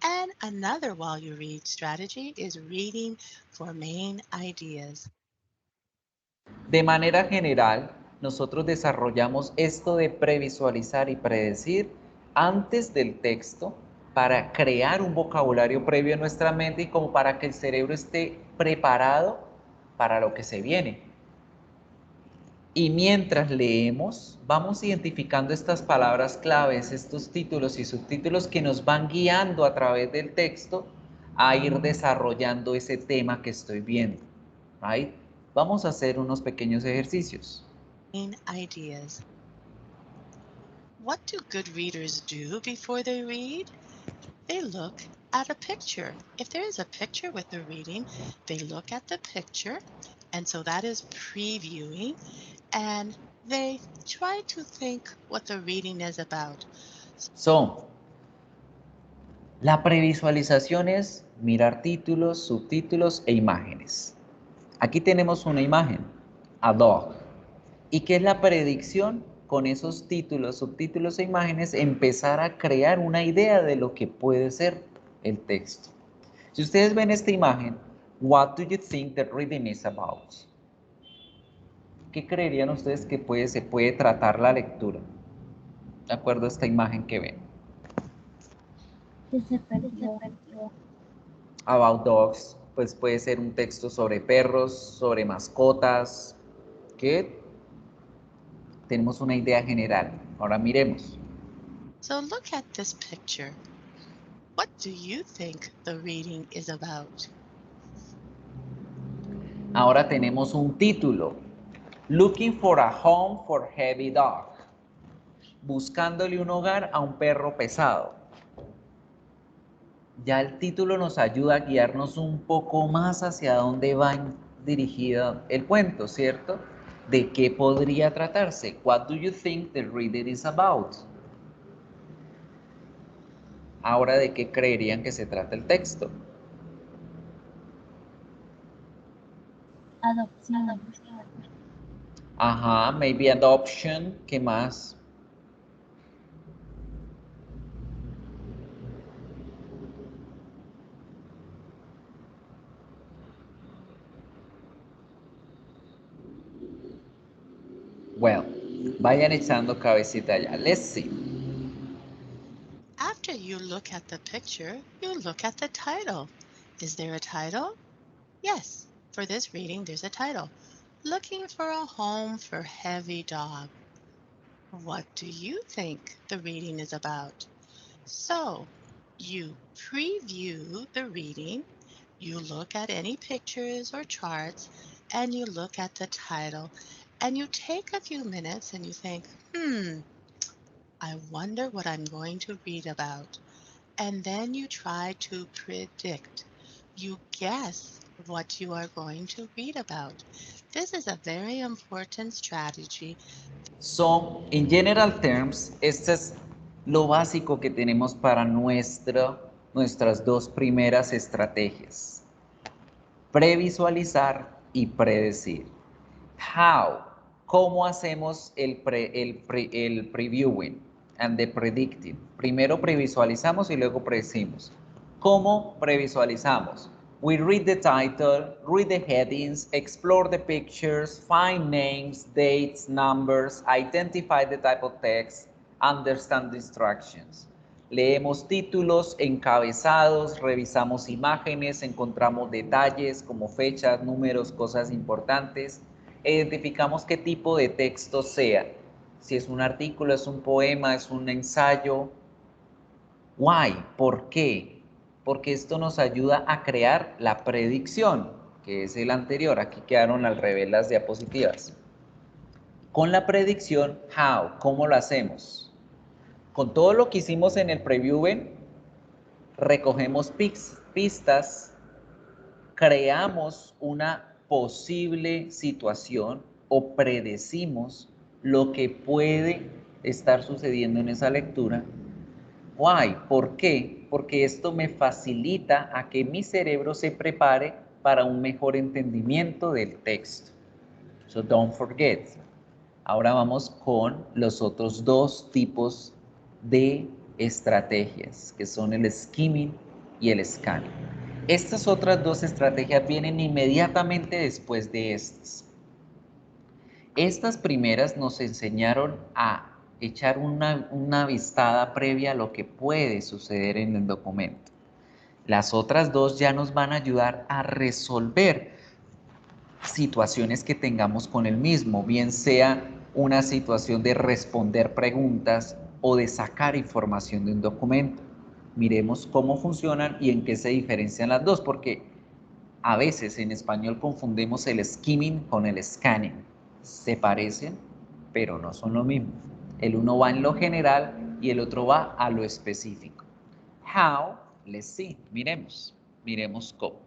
And another while you read strategy is reading for main ideas. De manera general, nosotros desarrollamos esto de previsualizar y predecir antes del texto para crear un vocabulario previo en nuestra mente y como para que el cerebro esté preparado para lo que se viene. Y mientras leemos, vamos identificando estas palabras claves, estos títulos y subtítulos que nos van guiando a través del texto a ir desarrollando ese tema que estoy viendo, right? Vamos a hacer unos pequeños ejercicios. Main ideas. What do good readers do before they read? They look at a picture. If there is a picture with the reading, they look at the picture, and so that is previewing, and they try to think what the reading is about. So, la previsualización es mirar títulos, subtítulos e imágenes. Aquí tenemos una imagen, a dog. ¿Y qué es la predicción? Con esos títulos, subtítulos e imágenes, empezar a crear una idea de lo que puede ser el texto. Si ustedes ven esta imagen, what do you think the reading is about? ¿Qué creerían ustedes que se puede tratar la lectura? De acuerdo a esta imagen que ven. Que se perdió. About dogs, pues puede ser un texto sobre perros, sobre mascotas, que tenemos una idea general. Ahora miremos. So look at this picture. What do you think the reading is about? Ahora tenemos un título. Looking for a home for heavy dog. Buscándole un hogar a un perro pesado. Ya el título nos ayuda a guiarnos un poco más hacia dónde va dirigido el cuento, ¿cierto? ¿De qué podría tratarse? What do you think the reader is about? Ahora, ¿de qué creerían que se trata el texto? Adopción. Ajá, maybe adoption. ¿Qué más? Well, vayan echando cabecita allá. Let's see. After you look at the picture, you look at the title. Is there a title? Yes, for this reading, there's a title. Looking for a home for Heavy Dog. What do you think the reading is about? So, you preview the reading, you look at any pictures or charts, and you look at the title, and you take a few minutes and you think, I wonder what I'm going to read about. And then you try to predict. You guess what you are going to read about. This is a very important strategy. So, in general terms, este es lo básico que tenemos para nuestras dos primeras estrategias. Previsualizar y predecir. How? ¿Cómo hacemos el previewing and the predicting? Primero previsualizamos y luego predecimos. ¿Cómo previsualizamos? We read the title, read the headings, explore the pictures, find names, dates, numbers, identify the type of text, understand the instructions. Leemos títulos, encabezados, revisamos imágenes, encontramos detalles como fechas, números, cosas importantes. Identificamos qué tipo de texto sea. Si es un artículo, es un poema, es un ensayo. Why? ¿Por qué? Porque esto nos ayuda a crear la predicción, que es el anterior. Aquí quedaron al revés las diapositivas. Con la predicción, how? ¿Cómo lo hacemos? Con todo lo que hicimos en el previewing, recogemos pistas, creamos una posible situación o predecimos lo que puede estar sucediendo en esa lectura. Why? ¿Por qué? Porque esto me facilita a que mi cerebro se prepare para un mejor entendimiento del texto. So don't forget. Ahora vamos con los otros dos tipos de estrategias, que son el skimming y el scanning. Estas otras dos estrategias vienen inmediatamente después de estas. Estas primeras nos enseñaron a echar una vistada previa a lo que puede suceder en el documento. Las otras dos ya nos van a ayudar a resolver situaciones que tengamos con el mismo, bien sea una situación de responder preguntas o de sacar información de un documento. Miremos cómo funcionan y en qué se diferencian las dos, porque a veces en español confundimos el skimming con el scanning. Se parecen, pero no son lo mismo. El uno va en lo general y el otro va a lo específico. How? Let's see. Miremos cómo.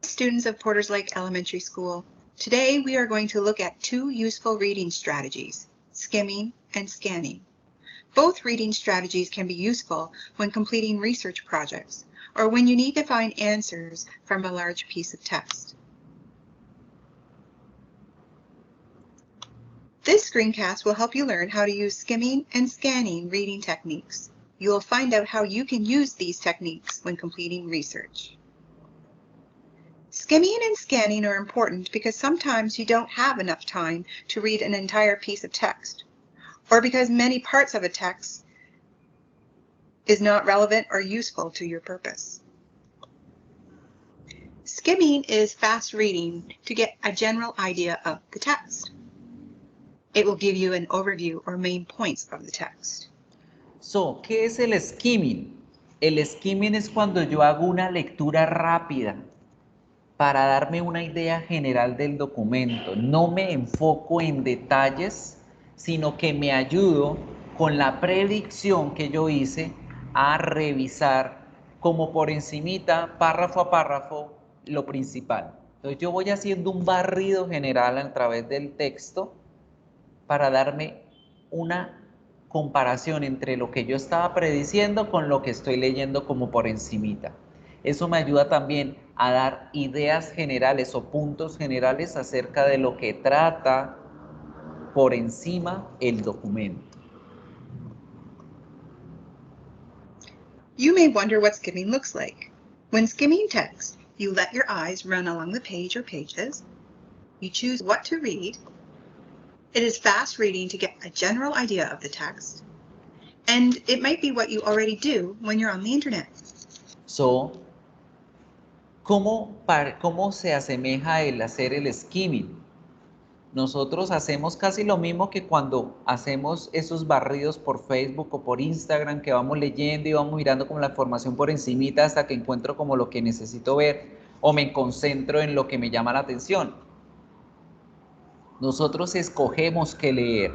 Students of Porters Lake Elementary School. Today we are going to look at two useful reading strategies, skimming and scanning. Both reading strategies can be useful when completing research projects or when you need to find answers from a large piece of text. This screencast will help you learn how to use skimming and scanning reading techniques. You will find out how you can use these techniques when completing research. Skimming and scanning are important because sometimes you don't have enough time to read an entire piece of text, or because many parts of a text is not relevant or useful to your purpose. Skimming is fast reading to get a general idea of the text. It will give you an overview or main points of the text. So, ¿qué es el skimming? El skimming es cuando yo hago una lectura rápida para darme una idea general del documento. No me enfoco en detalles, sino que me ayudo con la predicción que yo hice a revisar como por encimita, párrafo a párrafo, lo principal. Entonces yo voy haciendo un barrido general a través del texto para darme una comparación entre lo que yo estaba prediciendo con lo que estoy leyendo como por encimita. Eso me ayuda también a dar ideas generales o puntos generales acerca de lo que trata por encima el documento. You may wonder what skimming looks like. When skimming text, you let your eyes run along the page or pages. You choose what to read. It is fast reading to get a general idea of the text. And it might be what you already do when you're on the internet. So, ¿cómo se asemeja el hacer el skimming? Nosotros hacemos casi lo mismo que cuando hacemos esos barridos por Facebook o por Instagram, que vamos leyendo y vamos mirando como la información por encimita hasta que encuentro como lo que necesito ver o me concentro en lo que me llama la atención. Nosotros escogemos qué leer,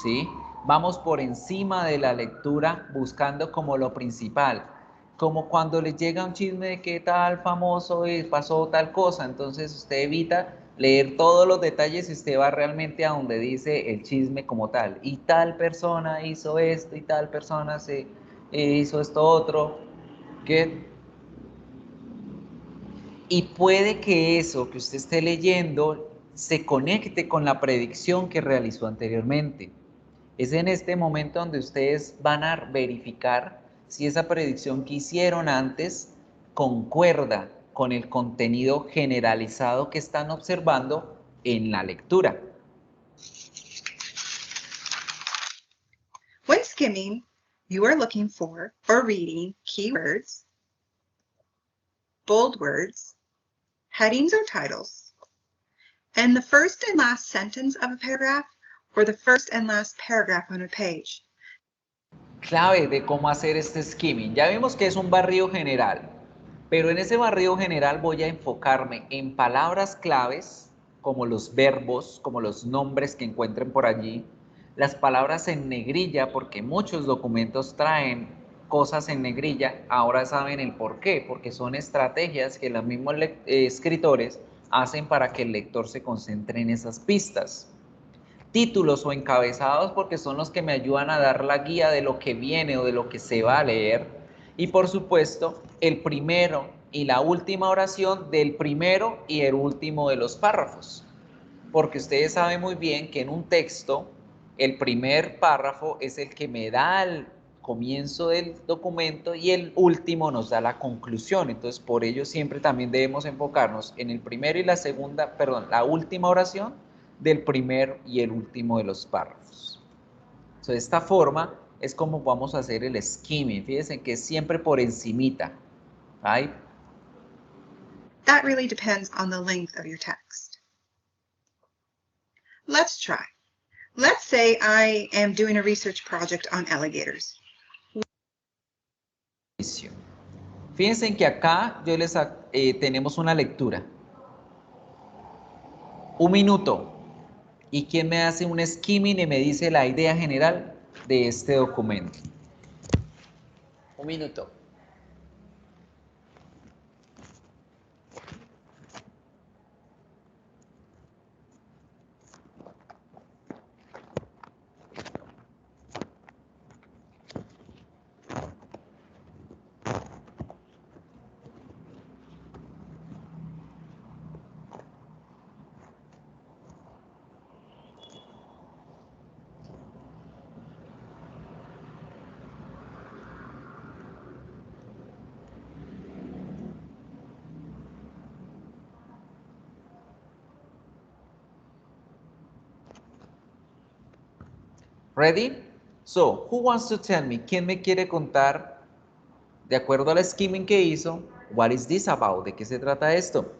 ¿sí? Vamos por encima de la lectura buscando como lo principal, como cuando les llega un chisme de qué tal famoso pasó tal cosa, entonces usted evita leer todos los detalles y usted va realmente a donde dice el chisme como tal. Y tal persona hizo esto y tal persona hizo esto otro. ¿Qué? Y puede que eso que usted esté leyendo se conecte con la predicción que realizó anteriormente. Es en este momento donde ustedes van a verificar si esa predicción que hicieron antes concuerda con el contenido generalizado que están observando en la lectura. When skimming, you are looking for or reading keywords, bold words, headings or titles, and the first and last sentence of a paragraph or the first and last paragraph on a page. Clave de cómo hacer este skimming. Ya vimos que es un barrido general, pero en ese barrido general voy a enfocarme en palabras claves, como los verbos, como los nombres que encuentren por allí, las palabras en negrilla, porque muchos documentos traen cosas en negrilla, ahora saben el por qué, porque son estrategias que los mismos escritores hacen para que el lector se concentre en esas pistas. Títulos o encabezados porque son los que me ayudan a dar la guía de lo que viene o de lo que se va a leer. Y por supuesto, el primero y la última oración del primero y el último de los párrafos. Porque ustedes saben muy bien que en un texto, el primer párrafo es el que me da el comienzo del documento y el último nos da la conclusión. Entonces, por ello siempre también debemos enfocarnos en el primero y la última oración del primer y el último de los párrafos. So, de esta forma es como vamos a hacer el skimming. Fíjense que es siempre por encimita. Right? That really depends on the length of your text. Let's try. Let's say I am doing a research project on alligators. Fíjense que acá tenemos una lectura. 1 minuto. ¿Y quién me hace un skimming y me dice la idea general de este documento? 1 minuto. Ready? So, who wants to tell me? ¿Quién me quiere contar, de acuerdo al skimming que hizo, what is this about? ¿De qué se trata esto?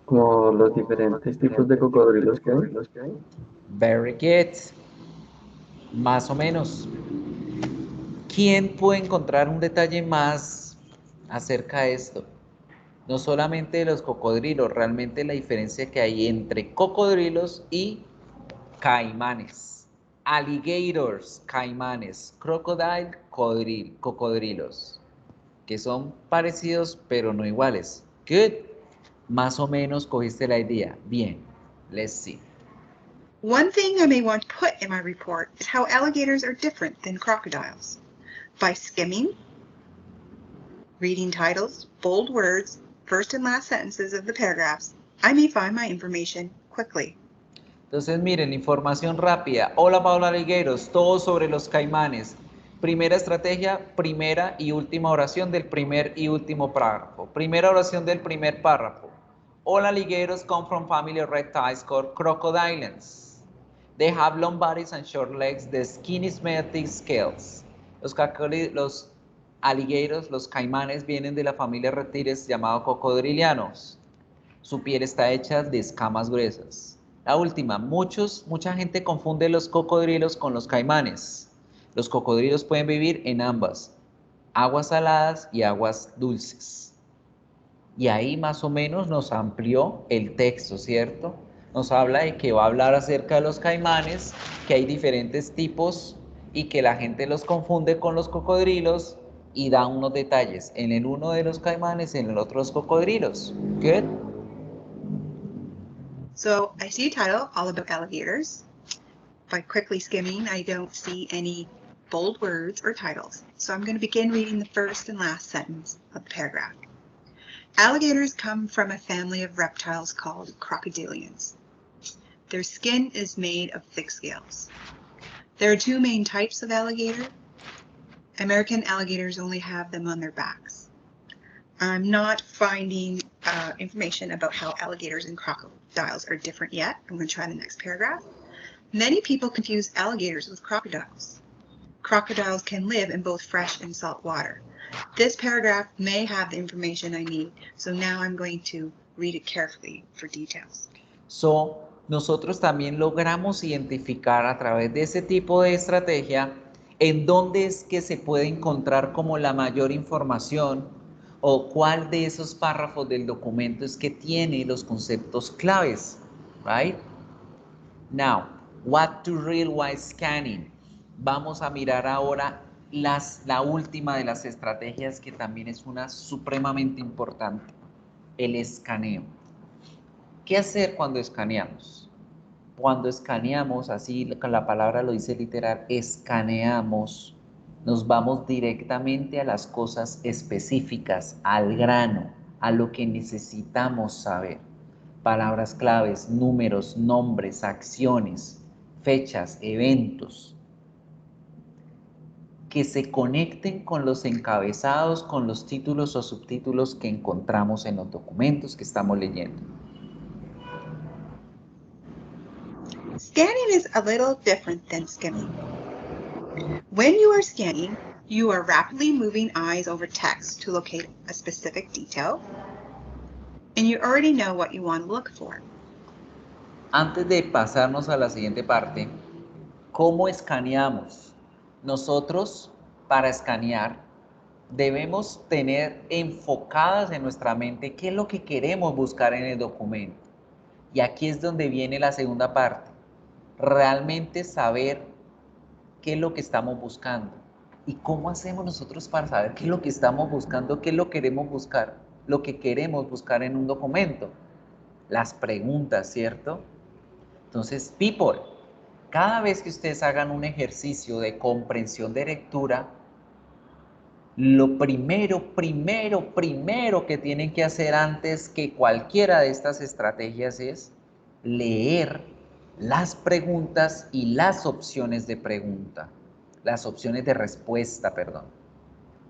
Como los diferentes tipos de cocodrilos que hay. Very good. Más o menos. ¿Quién puede encontrar un detalle más acerca de esto? No solamente de los cocodrilos, realmente la diferencia que hay entre cocodrilos y caimanes. Alligators, caimanes. Crocodile, cocodrilos. Que son parecidos pero no iguales. Good. Más o menos cogiste la idea. Bien. Let's see. One thing I may want to put in my report is how alligators are different than crocodiles. By skimming, reading titles, bold words, first and last sentences of the paragraphs, I may find my information quickly. Entonces, miren, información rápida. Hola, Paula Alligators, todo sobre los caimanes. Primera estrategia, primera y última oración del primer y último párrafo. Primera oración del primer párrafo. All alligators come from family of reptiles called crocodilians. They have long bodies and short legs. The skin is made of thick scales. Los alligators, los caimanes, vienen de la familia de reptiles llamado cocodrilianos. Su piel está hecha de escamas gruesas. La última, mucha gente confunde los cocodrilos con los caimanes. Los cocodrilos pueden vivir en ambas, aguas saladas y aguas dulces. Y ahí más o menos nos amplió el texto, ¿cierto? Nos habla de que va a hablar acerca de los caimanes, que hay diferentes tipos y que la gente los confunde con los cocodrilos y da unos detalles. En el uno de los caimanes, en el otro los cocodrilos. Good. So I see a title all about alligators. By quickly skimming, I don't see any bold words or titles. So I'm going to begin reading the first and last sentence of the paragraph. Alligators come from a family of reptiles called crocodilians. Their skin is made of thick scales. There are two main types of alligator. American alligators only have them on their backs. I'm not finding information about how alligators and crocodiles are different yet. I'm going to try the next paragraph. Many people confuse alligators with crocodiles. Crocodiles can live in both fresh and salt water. This paragraph may have the information I need, so now I'm going to read it carefully for details. So, nosotros también logramos identificar a través de ese tipo de estrategia en dónde es que se puede encontrar como la mayor información o cuál de esos párrafos del documento es que tiene los conceptos claves, right? Now, what to read while scanning. Vamos a mirar ahora la última de las estrategias que también es una supremamente importante, el escaneo. ¿Qué hacer cuando escaneamos? Cuando escaneamos, así la palabra lo dice literal, escaneamos, nos vamos directamente a las cosas específicas, al grano, a lo que necesitamos saber. Palabras claves, números, nombres, acciones, fechas, eventos, que se conecten con los encabezados, con los títulos o subtítulos que encontramos en los documentos que estamos leyendo. Scanning is a little different than skimming. When you are scanning, you are rapidly moving eyes over text to locate a specific detail, and you already know what you want to look for. Antes de pasarnos a la siguiente parte, ¿cómo escaneamos? Nosotros, para escanear, debemos tener enfocadas en nuestra mente qué es lo que queremos buscar en el documento. Y aquí es donde viene la segunda parte. Realmente saber qué es lo que estamos buscando. ¿Y cómo hacemos nosotros para saber qué es lo que estamos buscando, qué es lo que queremos buscar, lo que queremos buscar en un documento? Las preguntas, ¿cierto? Entonces, people, cada vez que ustedes hagan un ejercicio de comprensión de lectura, lo primero que tienen que hacer antes que cualquiera de estas estrategias es leer las preguntas y las opciones de pregunta, las opciones de respuesta, perdón.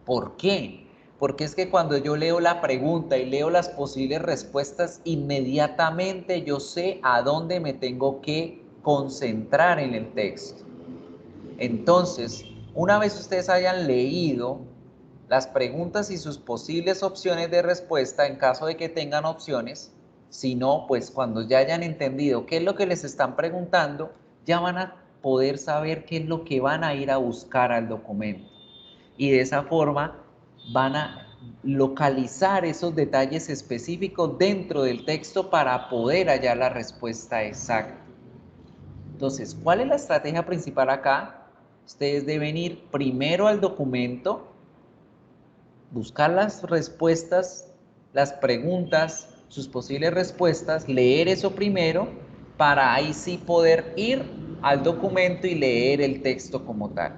¿Por qué? Porque es que cuando yo leo la pregunta y leo las posibles respuestas, inmediatamente yo sé a dónde me tengo que concentrar en el texto. Entonces, una vez ustedes hayan leído las preguntas y sus posibles opciones de respuesta, en caso de que tengan opciones, si no, pues cuando ya hayan entendido qué es lo que les están preguntando, ya van a poder saber qué es lo que van a ir a buscar al documento. Y de esa forma van a localizar esos detalles específicos dentro del texto para poder hallar la respuesta exacta. Entonces, ¿cuál es la estrategia principal acá? Ustedes deben ir primero al documento, buscar las respuestas, las preguntas, sus posibles respuestas, leer eso primero, para ahí sí poder ir al documento y leer el texto como tal.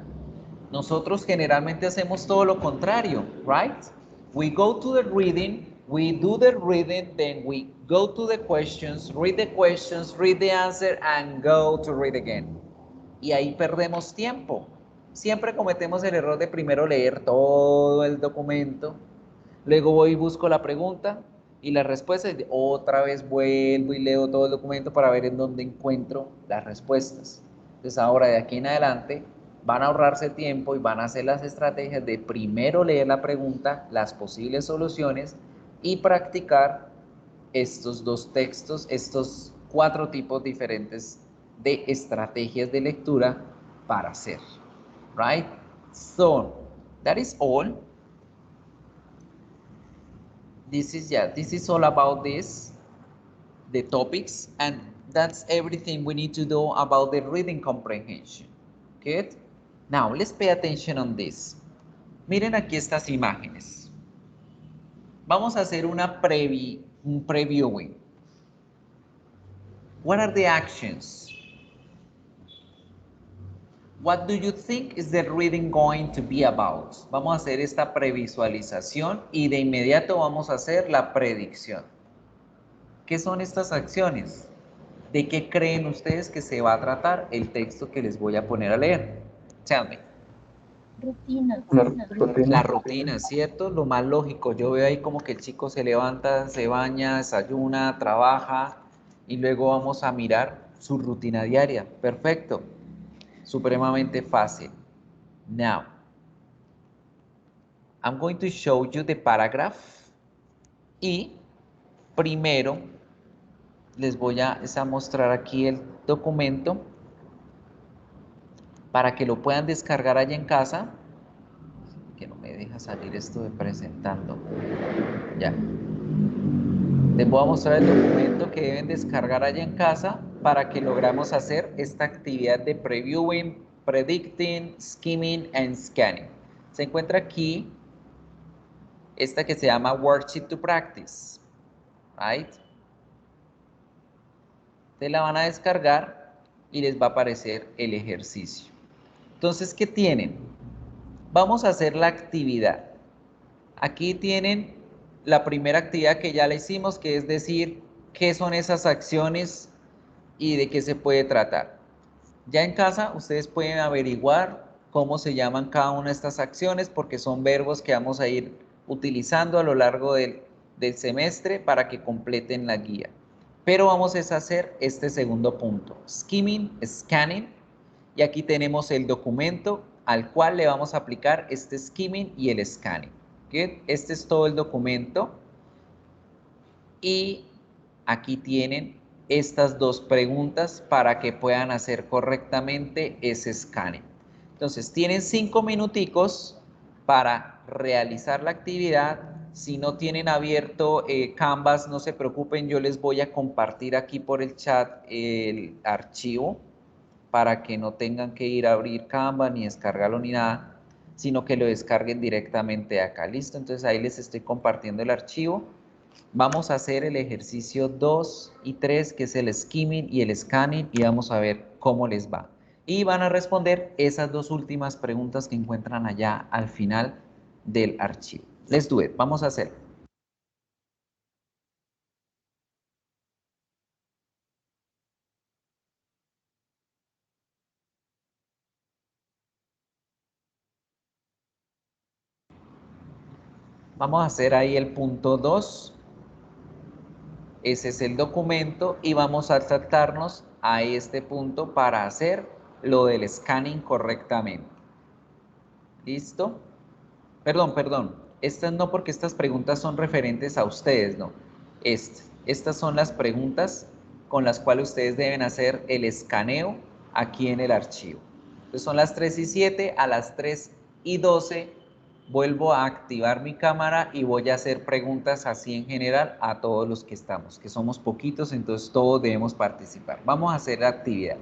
Nosotros generalmente hacemos todo lo contrario, right? We go to the reading, we do the reading, then we go to the questions, read the answer, and go to read again. Y ahí perdemos tiempo. Siempre cometemos el error de primero leer todo el documento, luego voy y busco la pregunta y la respuesta, y otra vez vuelvo y leo todo el documento para ver en dónde encuentro las respuestas. Entonces ahora de aquí en adelante van a ahorrarse tiempo y van a hacer las estrategias de primero leer la pregunta, las posibles soluciones y practicar estos dos textos, estos 4 tipos diferentes de estrategias de lectura para hacer. Right? So, that is all. This is all about this, the topics, and that's everything we need to do about the reading comprehension. Good? Now, let's pay attention on this. Miren aquí estas imágenes. Vamos a hacer un previewing. What are the actions? What do you think is the reading going to be about? Vamos a hacer esta previsualización y de inmediato vamos a hacer la predicción. ¿Qué son estas acciones? ¿De qué creen ustedes que se va a tratar el texto que les voy a poner a leer? Tell me. Rutina. La rutina, ¿cierto? Lo más lógico. Yo veo ahí como que el chico se levanta, se baña, desayuna, trabaja y luego vamos a mirar su rutina diaria. Perfecto. Supremamente fácil. Now, I'm going to show you the paragraph y primero les voy a mostrar aquí el documento para que lo puedan descargar allá en casa. Que no me deja salir esto de presentando. Ya. Les voy a mostrar el documento que deben descargar allá en casa para que logramos hacer esta actividad de previewing, predicting, skimming and scanning. Se encuentra aquí esta que se llama Worksheet to Practice. Right? Ustedes la van a descargar y les va a aparecer el ejercicio. Entonces, ¿qué tienen? Vamos a hacer la actividad. Aquí tienen la primera actividad que ya la hicimos, que es decir, qué son esas acciones y de qué se puede tratar. Ya en casa ustedes pueden averiguar cómo se llaman cada una de estas acciones porque son verbos que vamos a ir utilizando a lo largo del semestre para que completen la guía. Pero vamos a hacer este segundo punto, skimming, scanning, y aquí tenemos el documento al cual le vamos a aplicar este skimming y el scanning. ¿Okay? Este es todo el documento y aquí tienen estas dos preguntas para que puedan hacer correctamente ese scanning. Entonces, tienen 5 minuticos para realizar la actividad. Si no tienen abierto Canvas, no se preocupen, yo les voy a compartir aquí por el chat el archivo para que no tengan que ir a abrir Canvas ni descargarlo ni nada, sino que lo descarguen directamente acá. ¿Listo? Entonces ahí les estoy compartiendo el archivo. Vamos a hacer el ejercicio 2 y 3, que es el skimming y el scanning, y vamos a ver cómo les va. Y van a responder esas dos últimas preguntas que encuentran allá al final del archivo. Let's do it. Vamos a hacer. Vamos a hacer ahí el punto 2. Ese es el documento y vamos a saltarnos a este punto para hacer lo del scanning correctamente. ¿Listo? Perdón. Estas no, porque estas preguntas son referentes a ustedes, no. Estas son las preguntas con las cuales ustedes deben hacer el escaneo aquí en el archivo. Entonces son las 3 y 7, a las 3 y 12 vuelvo a activar mi cámara y voy a hacer preguntas así en general a todos los que estamos, que somos poquitos, entonces todos debemos participar. Vamos a hacer la actividad.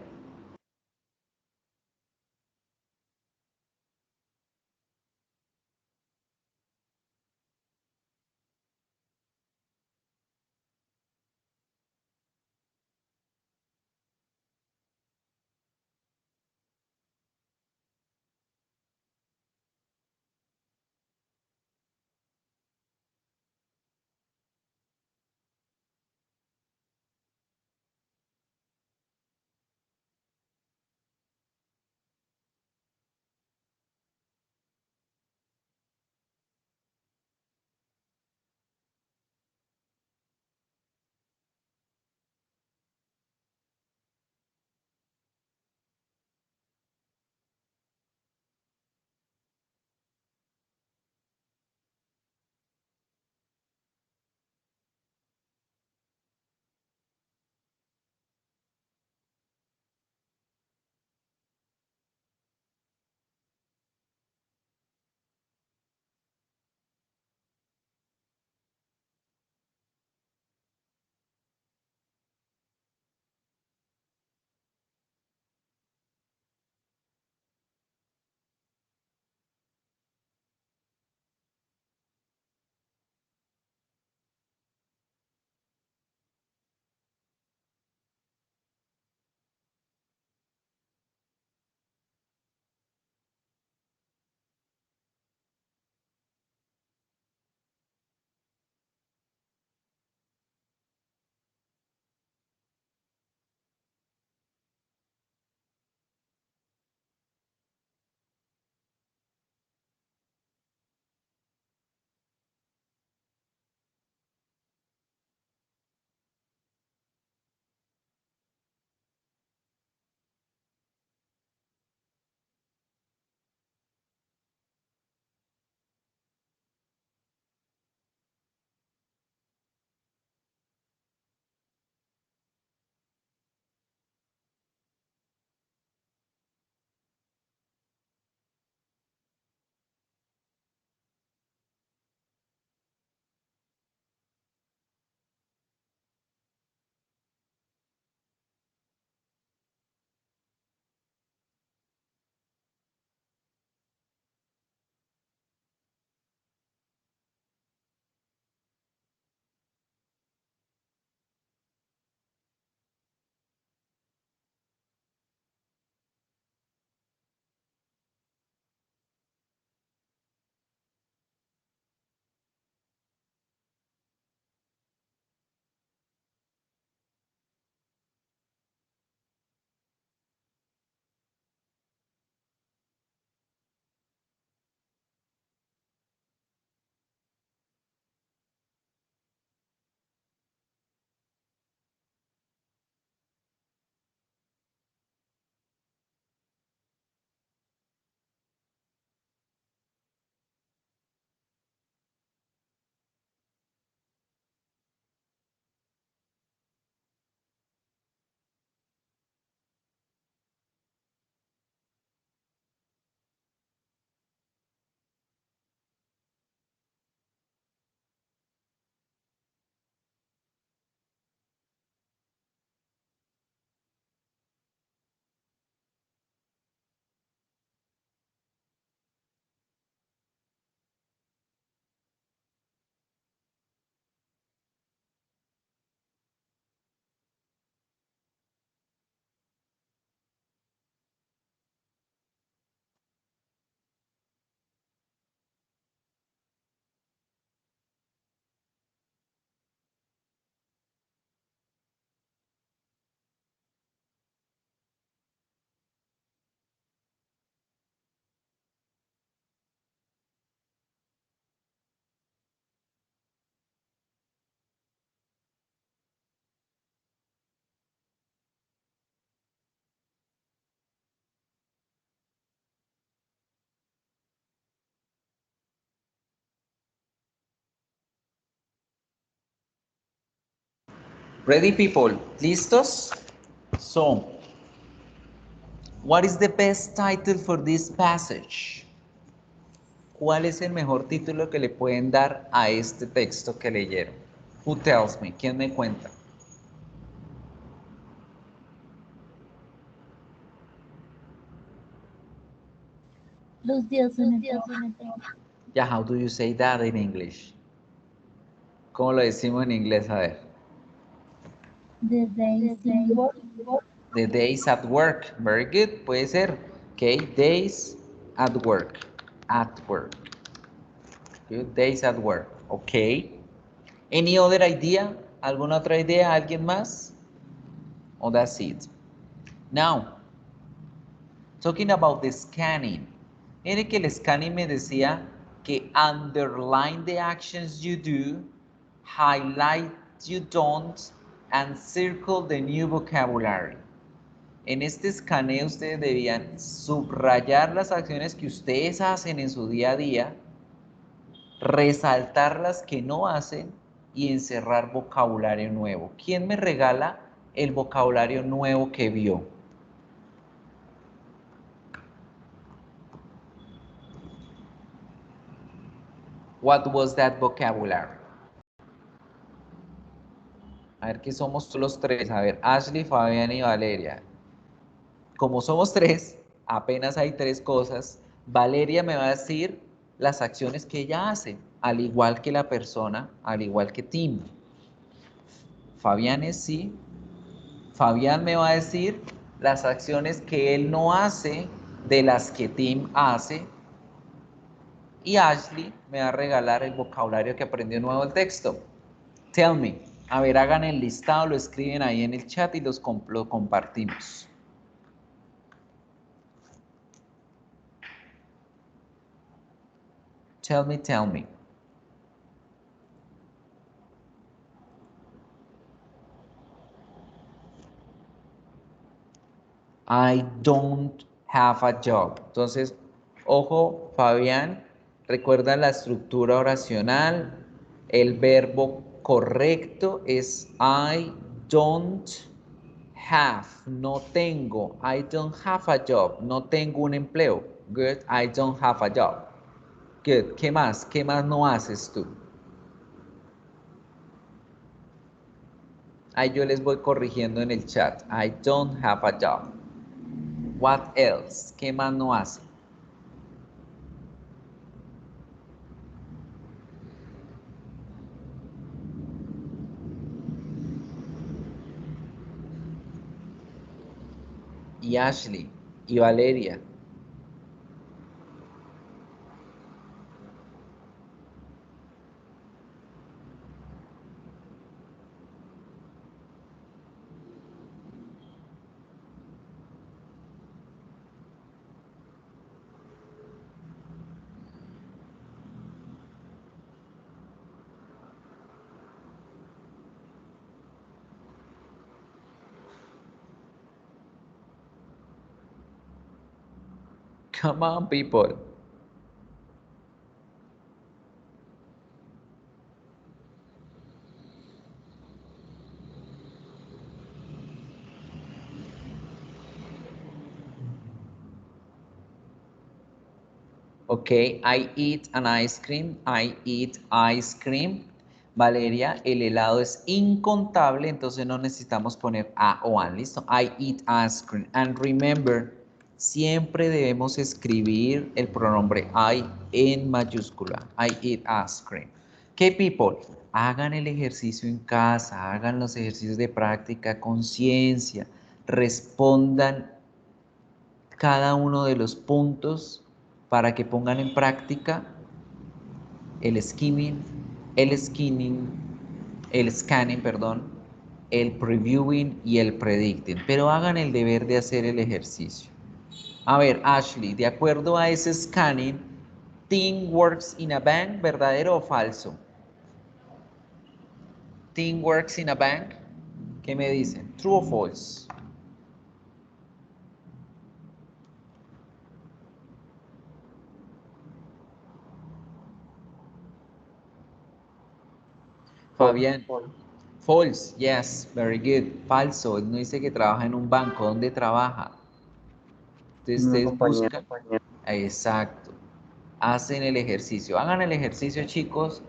Ready, people? ¿Listos? So, what is the best title for this passage? ¿Cuál es el mejor título que le pueden dar a este texto que leyeron? Who tells me? ¿Quién me cuenta? Los días en el trabajo. Yeah, how do you say that in English? ¿Cómo lo decimos en inglés? A ver. The days in work. The days at work. Very good. Puede ser. Okay, days at work. At work. Good. Days at work. Okay. Any other idea? ¿Alguna otra idea? ¿Alguien más? Oh, that's it. Now, talking about the scanning. Mire que el scanning me decía que underline the actions you do, highlight you don't, and circle the new vocabulary. En este escaneo ustedes debían subrayar las acciones que ustedes hacen en su día a día, resaltar las que no hacen y encerrar vocabulario nuevo. ¿Quién me regala el vocabulario nuevo que vio? What was that vocabulary? A ver, que somos los tres. A ver, Ashley, Fabián y Valeria. Como somos tres, apenas hay tres cosas. Valeria me va a decir las acciones que ella hace, al igual que la persona, al igual que Tim. Fabián es sí. Fabián me va a decir las acciones que él no hace de las que Tim hace. Y Ashley me va a regalar el vocabulario que aprendió nuevo del texto. Tell me. A ver, hagan el listado, lo escriben ahí en el chat y lo compartimos. Tell me, tell me. I don't have a job. Entonces, ojo, Fabián, recuerda la estructura oracional. El verbo correcto es I don't have. No tengo. I don't have a job. No tengo un empleo. Good. I don't have a job. Good. ¿Qué más? ¿Qué más no haces tú? Ahí yo les voy corrigiendo en el chat. I don't have a job. What else? ¿Qué más no hace? Y Ashley y Valeria. Come on, people. Ok, I eat an ice cream. I eat ice cream. Valeria, el helado es incontable, entonces no necesitamos poner a o an. ¿Listo? I eat ice cream. And remember, siempre debemos escribir el pronombre I en mayúscula. I eat ice cream. Ok, people, hagan el ejercicio en casa, hagan los ejercicios de práctica, conciencia, respondan cada uno de los puntos para que pongan en práctica el skimming, el skinning, el scanning, perdón, el previewing y el predicting. Pero hagan el deber de hacer el ejercicio. A ver, Ashley, de acuerdo a ese scanning, Tim works in a bank, ¿verdadero o falso? Tim works in a bank. ¿Qué me dicen? True or false? Fabián. False, yes, very good. Falso, él no dice que trabaja en un banco. ¿Dónde trabaja? Entonces Una ustedes compañía. buscan. Exacto. Hacen el ejercicio. Hagan el ejercicio, chicos,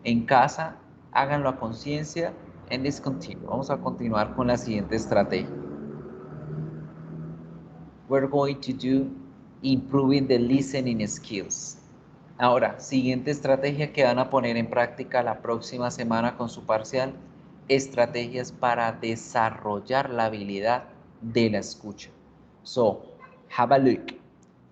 en casa. Háganlo a conciencia. And let's continue. Vamos a continuar con la siguiente estrategia. We're going to do improving the listening skills. Ahora, siguiente estrategia que van a poner en práctica la próxima semana con su parcial, estrategias para desarrollar la habilidad de la escucha. So, have a look.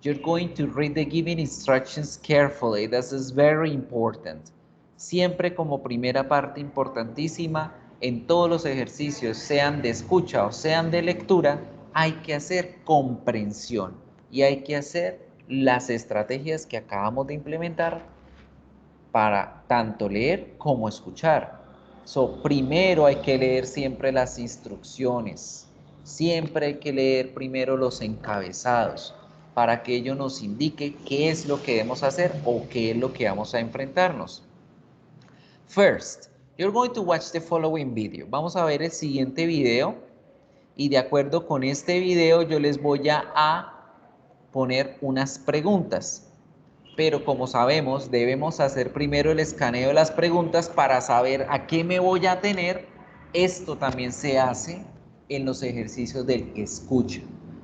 You're going to read the given instructions carefully. This is very important. Siempre como primera parte importantísima, en todos los ejercicios, sean de escucha o sean de lectura, hay que hacer comprensión y hay que hacer las estrategias que acabamos de implementar para tanto leer como escuchar. So, primero hay que leer siempre las instrucciones. Siempre hay que leer primero los encabezados para que ello nos indique qué es lo que debemos hacer o qué es lo que vamos a enfrentarnos. First, you're going to watch the following video. Vamos a ver el siguiente video y de acuerdo con este video yo les voy a poner unas preguntas. Pero como sabemos, debemos hacer primero el escaneo de las preguntas para saber a qué me voy a tener. Esto también se hace en los ejercicios del escucha.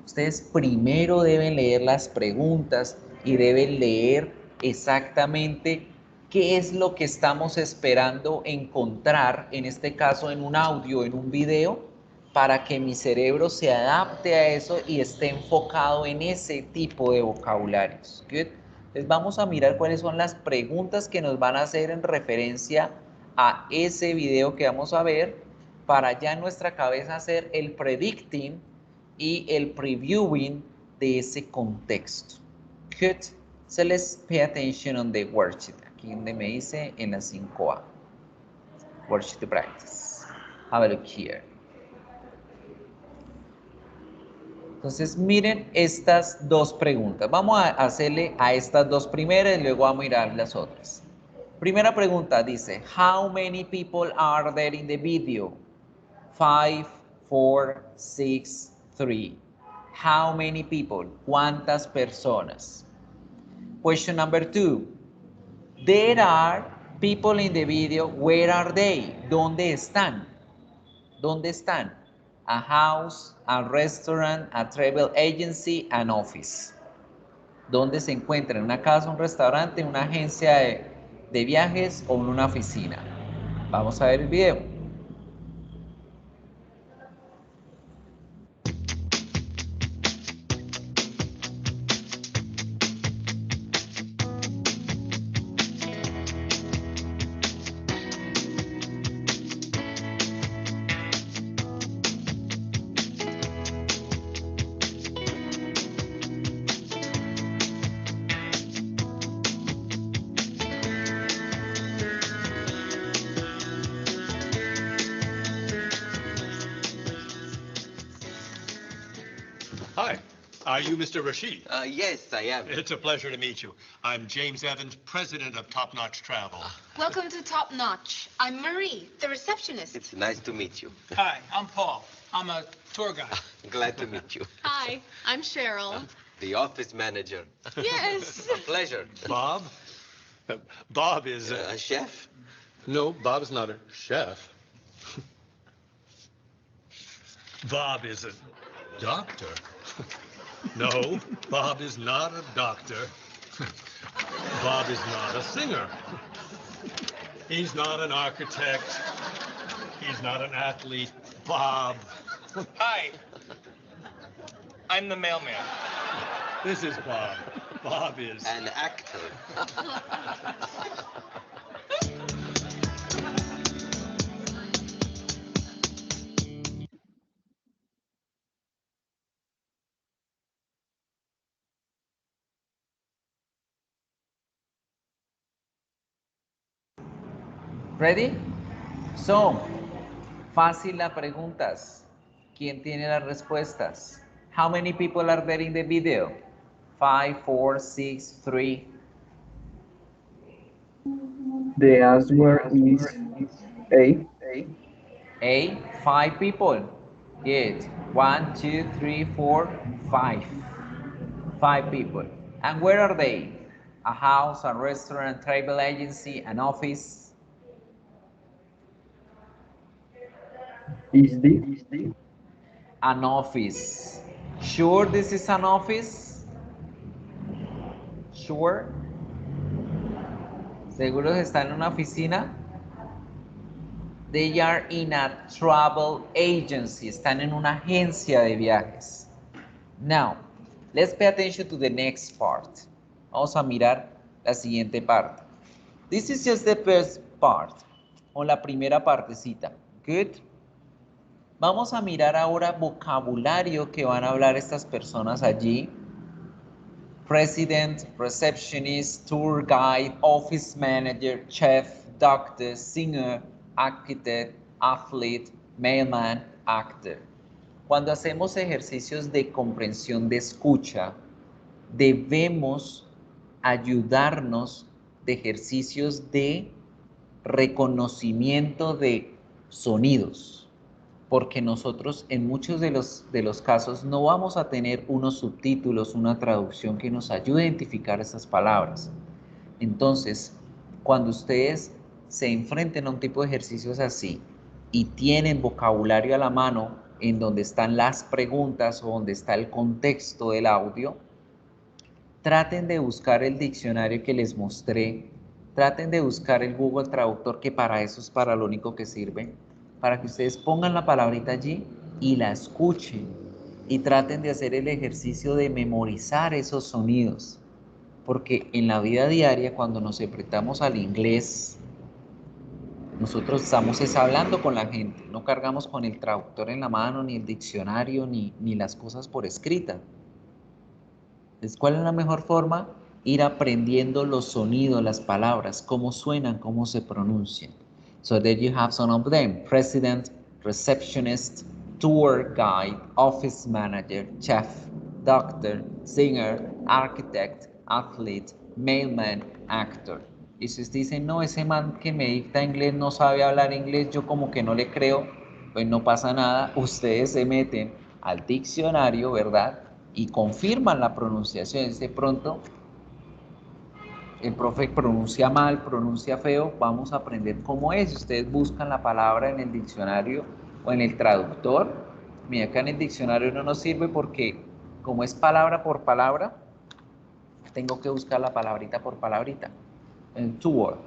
Ustedes primero deben leer las preguntas y deben leer exactamente qué es lo que estamos esperando encontrar, en este caso en un audio, en un video, para que mi cerebro se adapte a eso y esté enfocado en ese tipo de vocabularios. Good. Entonces vamos a mirar cuáles son las preguntas que nos van a hacer en referencia a ese video que vamos a ver para ya en nuestra cabeza hacer el predicting y el previewing de ese contexto. Good. So let's pay attention on the worksheet. Aquí donde me dice en la 5A. Worksheet to practice. Have a look here. Entonces miren estas dos preguntas. Vamos a hacerle a estas dos primeras y luego vamos a mirar las otras. Primera pregunta dice, how many people are there in the video? 5, 4, 6, 3. How many people? ¿Cuántas personas? Question number 2. There are people in the video. Where are they? ¿Dónde están? ¿Dónde están? A house, a restaurant, a travel agency, an office. ¿Dónde se encuentran? ¿En una casa, un restaurante, una agencia de viajes o en una oficina? Vamos a ver el video. Hi, are you Mr. Rashid? Yes, I am. It's a pleasure to meet you. I'm James Evans, president of Top Notch Travel. Welcome to Top Notch. I'm Marie, the receptionist. It's nice to meet you. Hi, I'm Paul. I'm a tour guide. Glad to meet you. Hi, I'm Cheryl. The office manager. Yes. A pleasure. Bob? Bob is A chef? No, Bob's not a chef. Bob is a doctor. No, Bob is not a doctor. Bob is not a singer. He's not an architect. He's not an athlete. Bob. Hi, I'm the mailman. This is Bob. Bob is An actor. Ready? So, fácil las preguntas. ¿Quién tiene las respuestas? How many people are there in the video? 5, 4, 6, 3. The answer is A. A, 5 people. Good. 1, 2, 3, 4, 5. 5 people. And where are they? A house, a restaurant, travel agency, an office. Is this? An office. Sure this is an office? Sure. ¿Seguros están en una oficina? They are in a travel agency. Están en una agencia de viajes. Now, let's pay attention to the next part. Vamos a mirar la siguiente parte. This is just the first part, o la primera partecita. Good. Vamos a mirar ahora vocabulario que van a hablar estas personas allí. President, receptionist, tour guide, office manager, chef, doctor, singer, architect, athlete, mailman, actor. Cuando hacemos ejercicios de comprensión de escucha, debemos ayudarnos de ejercicios de reconocimiento de sonidos, porque nosotros en muchos de los casos no vamos a tener unos subtítulos, una traducción que nos ayude a identificar esas palabras. Entonces, cuando ustedes se enfrenten a un tipo de ejercicios así y tienen vocabulario a la mano en donde están las preguntas o donde está el contexto del audio, traten de buscar el diccionario que les mostré, traten de buscar el Google Traductor, que para eso es para lo único que sirve, para que ustedes pongan la palabrita allí y la escuchen y traten de hacer el ejercicio de memorizar esos sonidos, porque en la vida diaria, cuando nos enfrentamos al inglés, nosotros estamos hablando con la gente, no cargamos con el traductor en la mano, ni el diccionario, ni las cosas por escrita. Entonces, ¿cuál es la mejor forma? Ir aprendiendo los sonidos, las palabras, cómo suenan, cómo se pronuncian. So there you have some of them: president, receptionist, tour guide, office manager, chef, doctor, singer, architect, athlete, mailman, actor. Y si ustedes dicen, no, ese man que me dicta inglés no sabe hablar inglés, yo como que no le creo, pues no pasa nada. Ustedes se meten al diccionario, ¿verdad? Y confirman la pronunciación. De pronto el profe pronuncia mal, pronuncia feo, vamos a aprender cómo es. Ustedes buscan la palabra en el diccionario o en el traductor. Mira, acá en el diccionario no nos sirve porque como es palabra por palabra, tengo que buscar la palabrita por palabrita. En tour,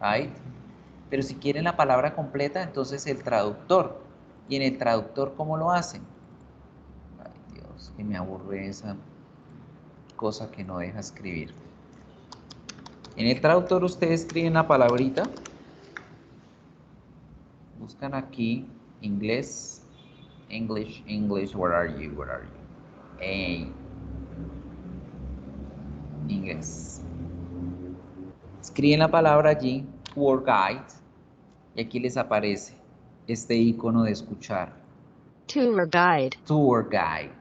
right? Pero si quieren la palabra completa, entonces el traductor. Y en el traductor, ¿cómo lo hacen? Ay, Dios, que me aburre esa cosa que no deja escribir. En el traductor ustedes escriben la palabrita. Buscan aquí inglés, English, where are you? Inglés. Escriben la palabra allí, tour guide, y aquí les aparece este icono de escuchar. Tour guide.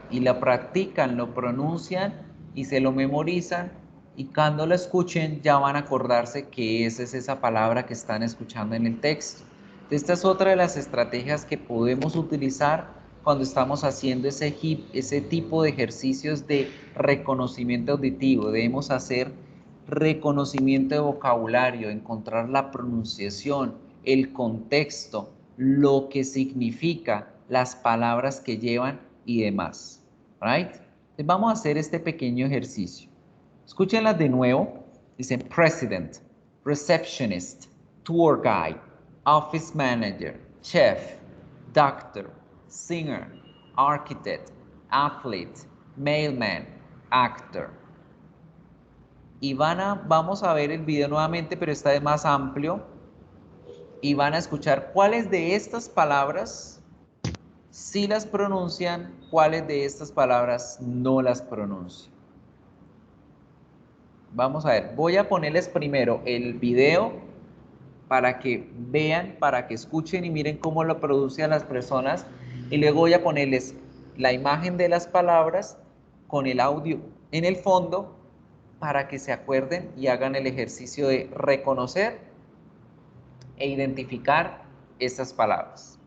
Y la practican, lo pronuncian y se lo memorizan, y cuando lo escuchen ya van a acordarse que esa es esa palabra que están escuchando en el texto. Esta es otra de las estrategias que podemos utilizar cuando estamos haciendo ese tipo de ejercicios de reconocimiento auditivo. Debemos hacer reconocimiento de vocabulario, encontrar la pronunciación, el contexto, lo que significa, las palabras que llevan y demás. Right? Entonces vamos a hacer este pequeño ejercicio. Escúchenlas de nuevo. Dicen president, receptionist, tour guide, office manager, chef, doctor, singer, architect, athlete, mailman, actor. Y vamos a ver el video nuevamente, pero esta vez más amplio. Y van a escuchar cuáles de estas palabras sí las pronuncian, cuáles de estas palabras no las pronuncian. Vamos a ver, voy a ponerles primero el video para que vean, para que escuchen y miren cómo lo pronuncian las personas. Y luego voy a ponerles la imagen de las palabras con el audio en el fondo para que se acuerden y hagan el ejercicio de reconocer e identificar estas palabras.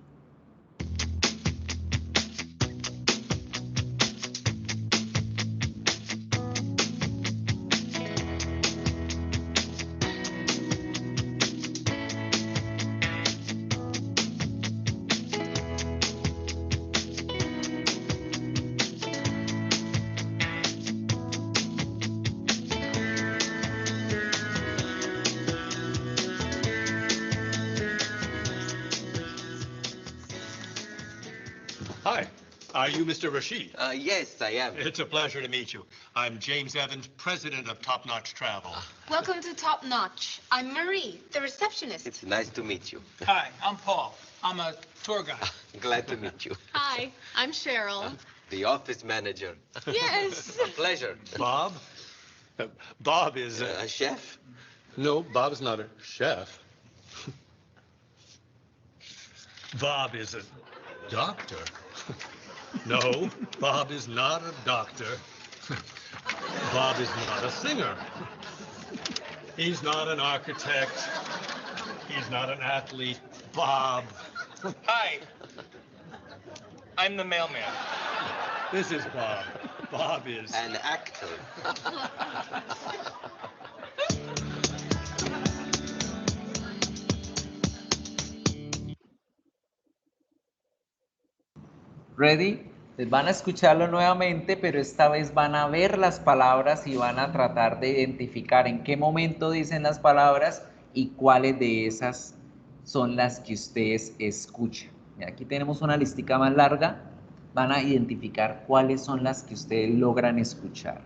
Hi. Are you Mr. Rashid? Yes, I am. It's a pleasure to meet you. I'm James Evans, president of Top Notch Travel. Welcome to Top Notch. I'm Marie, the receptionist. It's nice to meet you. Hi, I'm Paul. I'm a tour guide. Glad to meet you. Hi, I'm Cheryl. The office manager. Yes. A pleasure. Bob? Bob is A chef? No, Bob's not a chef. Bob is a doctor. No, Bob is not a doctor. Bob is not a singer. He's not an architect. He's not an athlete. Bob. Hi. I'm the mailman. This is Bob. Bob is An actor. ¿Ready? Les van a escucharlo nuevamente, pero esta vez van a ver las palabras y van a tratar de identificar en qué momento dicen las palabras y cuáles de esas son las que ustedes escuchan. Y aquí tenemos una listica más larga. Van a identificar cuáles son las que ustedes logran escuchar.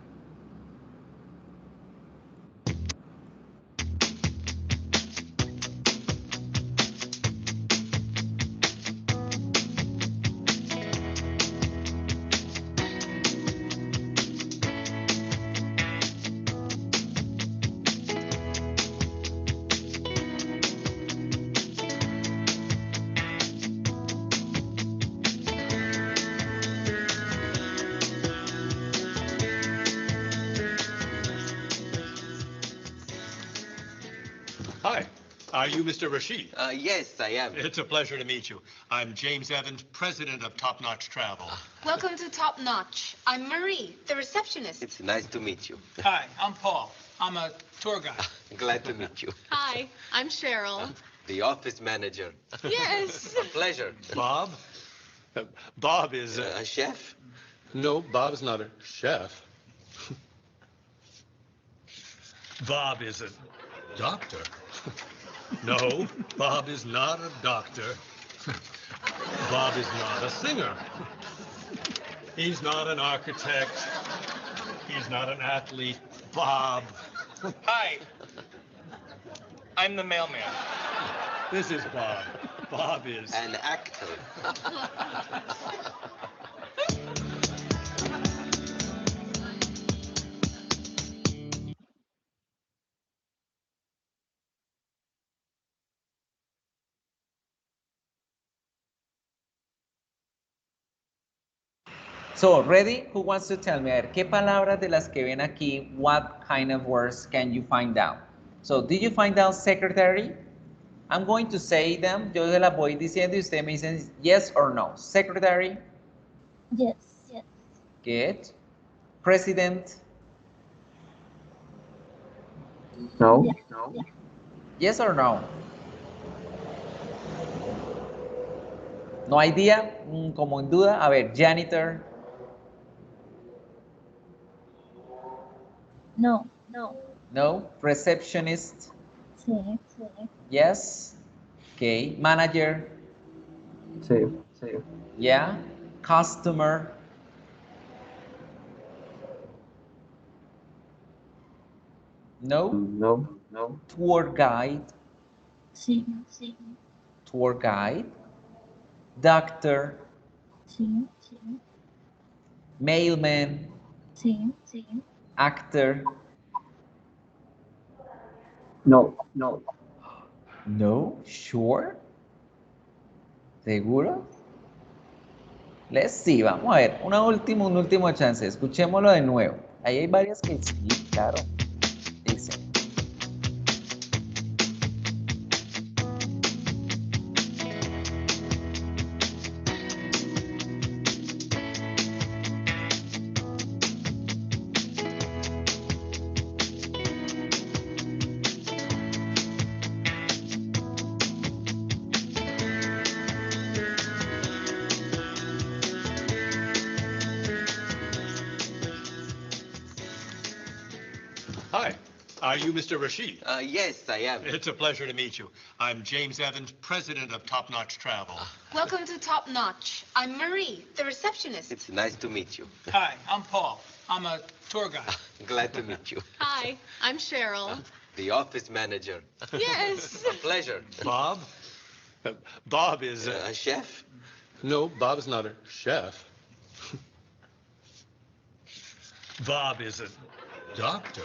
Hi. Are you Mr. Rashid? Yes, I am. It's a pleasure to meet you. I'm James Evans, president of Top Notch Travel. Welcome to Top Notch. I'm Marie, the receptionist. It's nice to meet you. Hi, I'm Paul. I'm a tour guide. Glad to meet you. Hi, I'm Cheryl. The office manager. Yes. A pleasure. Bob? Bob is A chef? No, Bob's not a chef. Bob is a doctor. No, Bob is not a doctor. Bob is not a singer. He's not an architect. He's not an athlete. Bob. Hi. I'm the mailman. This is Bob. Bob is An actor. So, ready? Who wants to tell me? A ver, ¿qué palabras de las que ven aquí, what kind of words can you find out? So, did you find out secretary? I'm going to say them. Yo se las voy diciendo y ustedes me dicen yes or no. Secretary. Yes. Yes. Good. President. No. Yes. No. Yes. Yes or no? No idea, como en duda. A ver, janitor. No. No. No. Receptionist. Sí. Sí. Yes. Okay. Manager. Sí. Sí. Yeah. Customer. No. No. No. Tour guide. Sí. Sí. Tour guide. Doctor. Sí. Sí. Mailman. Sí. Sí. Actor. No. No. No. Sure. ¿Seguro? Let's see. Vamos a ver. Un último chance. Escuchémoslo de nuevo. Ahí hay varias que sí, claro. Hi. Are you Mr. Rashid? Yes, I am. It's a pleasure to meet you. I'm James Evans, president of Top Notch Travel. Welcome to Top Notch. I'm Marie, the receptionist. It's nice to meet you. Hi, I'm Paul. I'm a tour guide. Glad to meet you. Hi, I'm Cheryl. The office manager. Yes. A pleasure. Bob? Bob is A chef? No, Bob's not a chef. Bob is a doctor.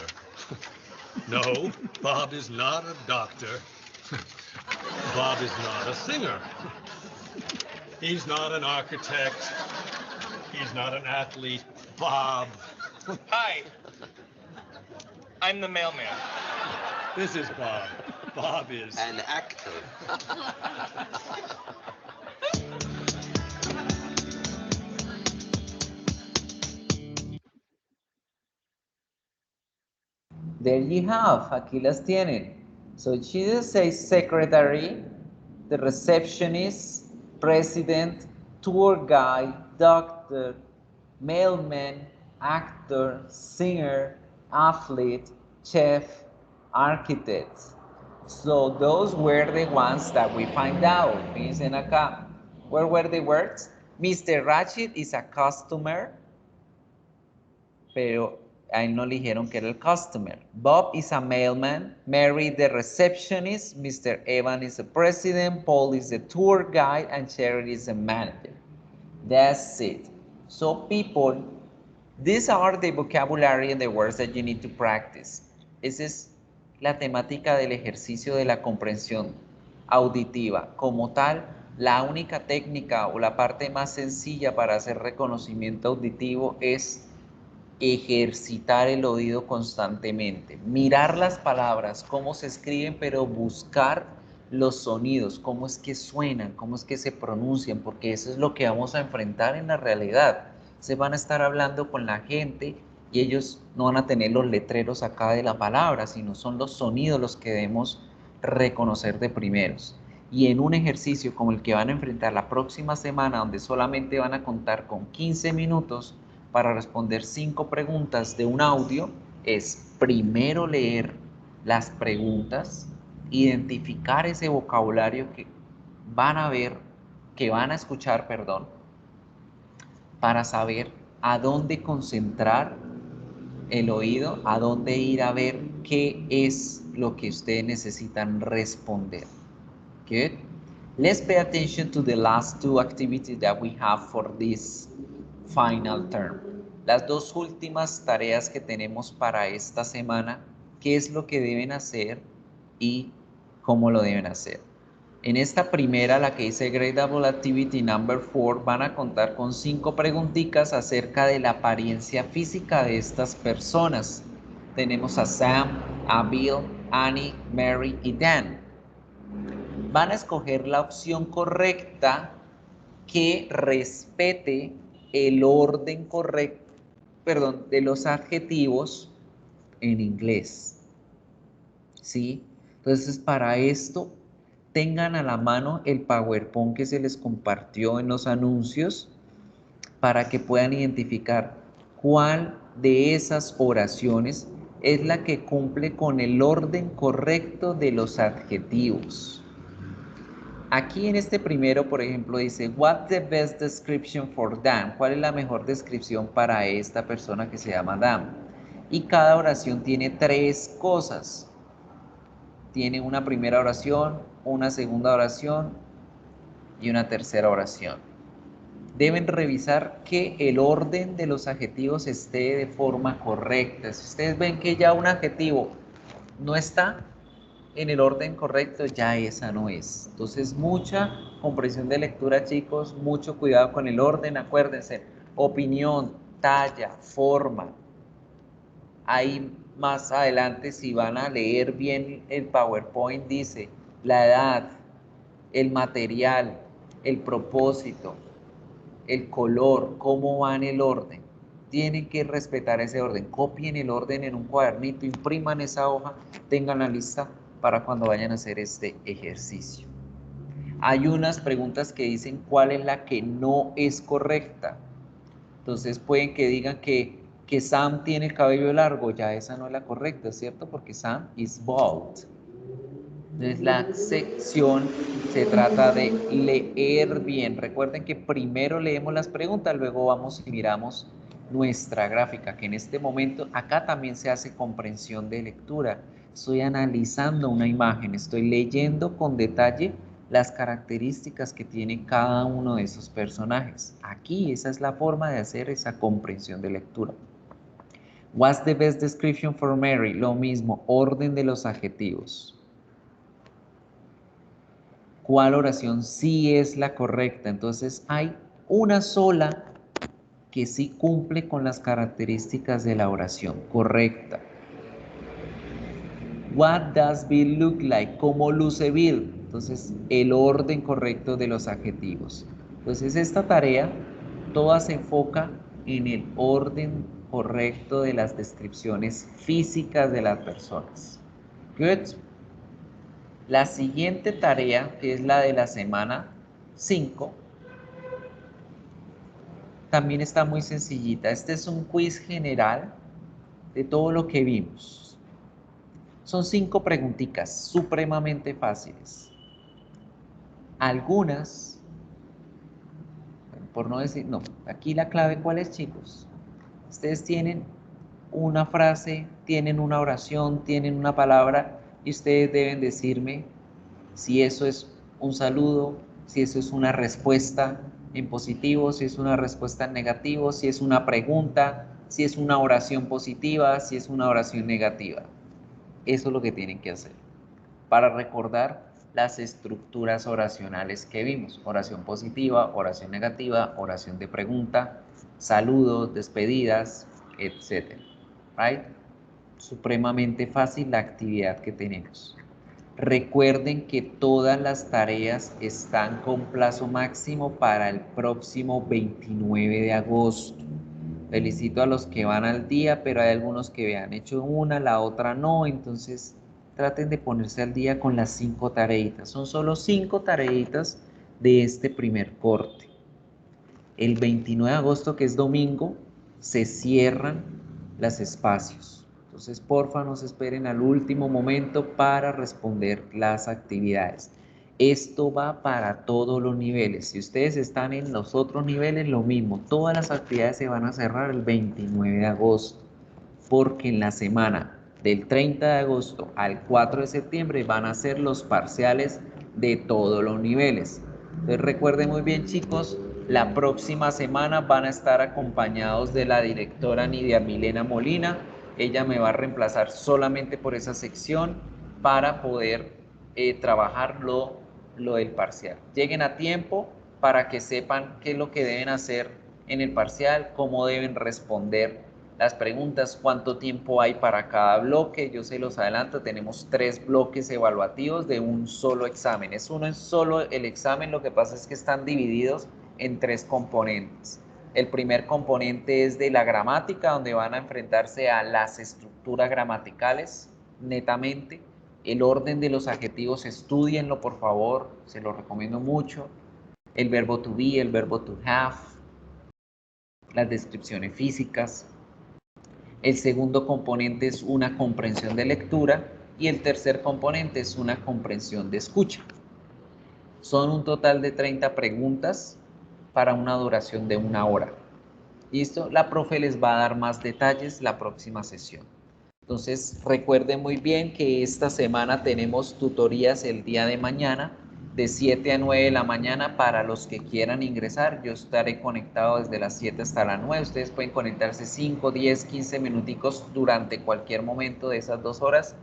No, Bob is not a doctor. Bob is not a singer. He's not an architect. He's not an athlete. Bob. Hi, I'm the mailman. This is Bob. Bob is an actor. There you have, aquí las tienen. So she just says secretary, the receptionist, president, tour guide, doctor, mailman, actor, singer, athlete, chef, architect. So those were the ones that we find out. Dicen acá. Where were the words? Mr. Ratchet is a customer, pero a él no le dijeron que era el customer. Bob is a mailman. Mary the receptionist. Mr. Evan is the president. Paul is the tour guide. And Cheryl is the manager. That's it. So people, these are the vocabulary and the words that you need to practice. Esa es la temática del ejercicio de la comprensión auditiva. Como tal, la única técnica o la parte más sencilla para hacer reconocimiento auditivo es ejercitar el oído constantemente, mirar las palabras, cómo se escriben, pero buscar los sonidos, cómo es que suenan, cómo es que se pronuncian, porque eso es lo que vamos a enfrentar en la realidad. Se van a estar hablando con la gente y ellos no van a tener los letreros acá de la palabra, sino son los sonidos los que debemos reconocer de primeros. Y en un ejercicio como el que van a enfrentar la próxima semana, donde solamente van a contar con 15 minutos, para responder 5 preguntas de un audio, es primero leer las preguntas, identificar ese vocabulario que van a ver, que van a escuchar, perdón, para saber a dónde concentrar el oído, a dónde ir a ver qué es lo que ustedes necesitan responder. Good. Let's pay attention to the last 2 activities that we have for this final term. Las 2 últimas tareas que tenemos para esta semana, qué es lo que deben hacer y cómo lo deben hacer. En esta primera, la que dice Gradable Activity Number 4, van a contar con 5 preguntitas acerca de la apariencia física de estas personas. Tenemos a Sam, a Bill, Annie, Mary y Dan. Van a escoger la opción correcta que respete el orden correcto, de los adjetivos en inglés. ¿Sí? Entonces, para esto, tengan a la mano el PowerPoint que se les compartió en los anuncios para que puedan identificar cuál de esas oraciones es la que cumple con el orden correcto de los adjetivos. Aquí en este primero, por ejemplo, dice, what's the best description for Dan? ¿Cuál es la mejor descripción para esta persona que se llama Dan? Y cada oración tiene 3 cosas. Tiene una primera oración, una segunda oración y una tercera oración. Deben revisar que el orden de los adjetivos esté de forma correcta. Si ustedes ven que ya un adjetivo no está en el orden correcto, ya esa no es. Entonces, mucha comprensión de lectura, chicos, mucho cuidado con el orden. Acuérdense, opinión, talla, forma. Ahí más adelante, si van a leer bien el PowerPoint, dice la edad, el material, el propósito, el color, cómo va en el orden. Tienen que respetar ese orden. Copien el orden en un cuadernito, impriman esa hoja, tengan la lista para cuando vayan a hacer este ejercicio. Hay unas preguntas que dicen cuál es la que no es correcta. Entonces pueden que digan que Que Sam tiene el cabello largo, ya esa no es la correcta, ¿cierto? Porque Sam is bald. Entonces la sección se trata de leer bien. Recuerden que primero leemos las preguntas, luego vamos y miramos nuestra gráfica, que en este momento acá también se hace comprensión de lectura. Estoy analizando una imagen, estoy leyendo con detalle las características que tiene cada uno de esos personajes. Aquí esa es la forma de hacer esa comprensión de lectura. What's the best description for Mary? Lo mismo, orden de los adjetivos. ¿Cuál oración sí es la correcta? Entonces hay una sola que sí cumple con las características de la oración correcta. What does Bill look like? ¿Cómo luce Bill? Entonces, el orden correcto de los adjetivos. Entonces, esta tarea toda se enfoca en el orden correcto de las descripciones físicas de las personas. Good. La siguiente tarea, que es la de la semana 5, también está muy sencillita. Este es un quiz general de todo lo que vimos. Son 5 preguntitas supremamente fáciles. Algunas, por no decir, no, aquí la clave, ¿cuál es, chicos? Ustedes tienen una frase, tienen una oración, tienen una palabra y ustedes deben decirme si eso es un saludo, si eso es una respuesta en positivo, si es una respuesta en negativo, si es una pregunta, si es una oración positiva, si es una oración negativa. Eso es lo que tienen que hacer para recordar las estructuras oracionales que vimos. Oración positiva, oración negativa, oración de pregunta, saludos, despedidas, etc. Right? Supremamente fácil la actividad que tenemos. Recuerden que todas las tareas están con plazo máximo para el próximo 29 de agosto. Felicito a los que van al día, pero hay algunos que han hecho una, la otra no, entonces traten de ponerse al día con las 5 tareitas. Son solo 5 tareitas de este primer corte. El 29 de agosto, que es domingo, se cierran los espacios. Entonces, porfa, no se esperen al último momento para responder las actividades. Esto va para todos los niveles. Si ustedes están en los otros niveles, lo mismo. Todas las actividades se van a cerrar el 29 de agosto, porque en la semana del 30 de agosto al 4 de septiembre van a ser los parciales de todos los niveles. Entonces, recuerden muy bien, chicos, la próxima semana van a estar acompañados de la directora Nidia Milena Molina. Ella me va a reemplazar solamente por esa sección para poder trabajar lo del parcial. Lleguen a tiempo para que sepan qué es lo que deben hacer en el parcial, cómo deben responder las preguntas, cuánto tiempo hay para cada bloque. Yo se los adelanto, tenemos 3 bloques evaluativos de un solo examen. Es uno en solo el examen, lo que pasa es que están divididos en 3 componentes. El primer componente es de la gramática, donde van a enfrentarse a las estructuras gramaticales netamente. El orden de los adjetivos, estúdienlo por favor, se lo recomiendo mucho. El verbo to be, el verbo to have, las descripciones físicas. El segundo componente es una comprensión de lectura y el tercer componente es una comprensión de escucha. Son un total de 30 preguntas para una duración de 1 hora. ¿Listo? La profe les va a dar más detalles la próxima sesión. Entonces, recuerden muy bien que esta semana tenemos tutorías el día de mañana de 7 a 9 de la mañana para los que quieran ingresar. Yo estaré conectado desde las 7 hasta las 9. Ustedes pueden conectarse 5, 10, 15 minuticos durante cualquier momento de esas 2 horas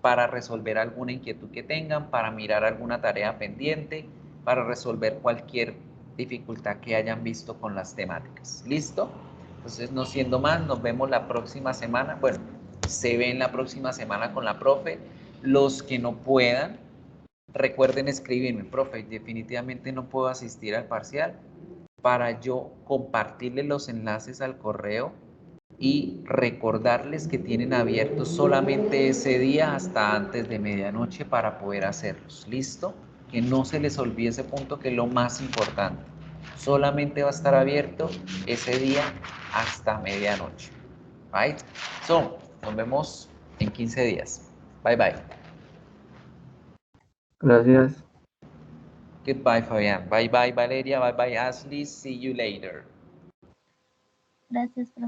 para resolver alguna inquietud que tengan, para mirar alguna tarea pendiente, para resolver cualquier dificultad que hayan visto con las temáticas. ¿Listo? Entonces, no siendo más, nos vemos la próxima semana. Bueno, se ven la próxima semana con la profe. Los que no puedan, recuerden escribirme, profe, definitivamente no puedo asistir al parcial, para yo compartirles los enlaces al correo y recordarles que tienen abiertos solamente ese día hasta antes de medianoche para poder hacerlos. ¿Listo? Que no se les olvide ese punto, que es lo más importante. Solamente va a estar abierto ese día hasta medianoche. Right? So, nos vemos en 15 días. Bye bye. Gracias. Goodbye, Fabián. Bye bye, Valeria. Bye bye, Ashley. See you later. Gracias, profe.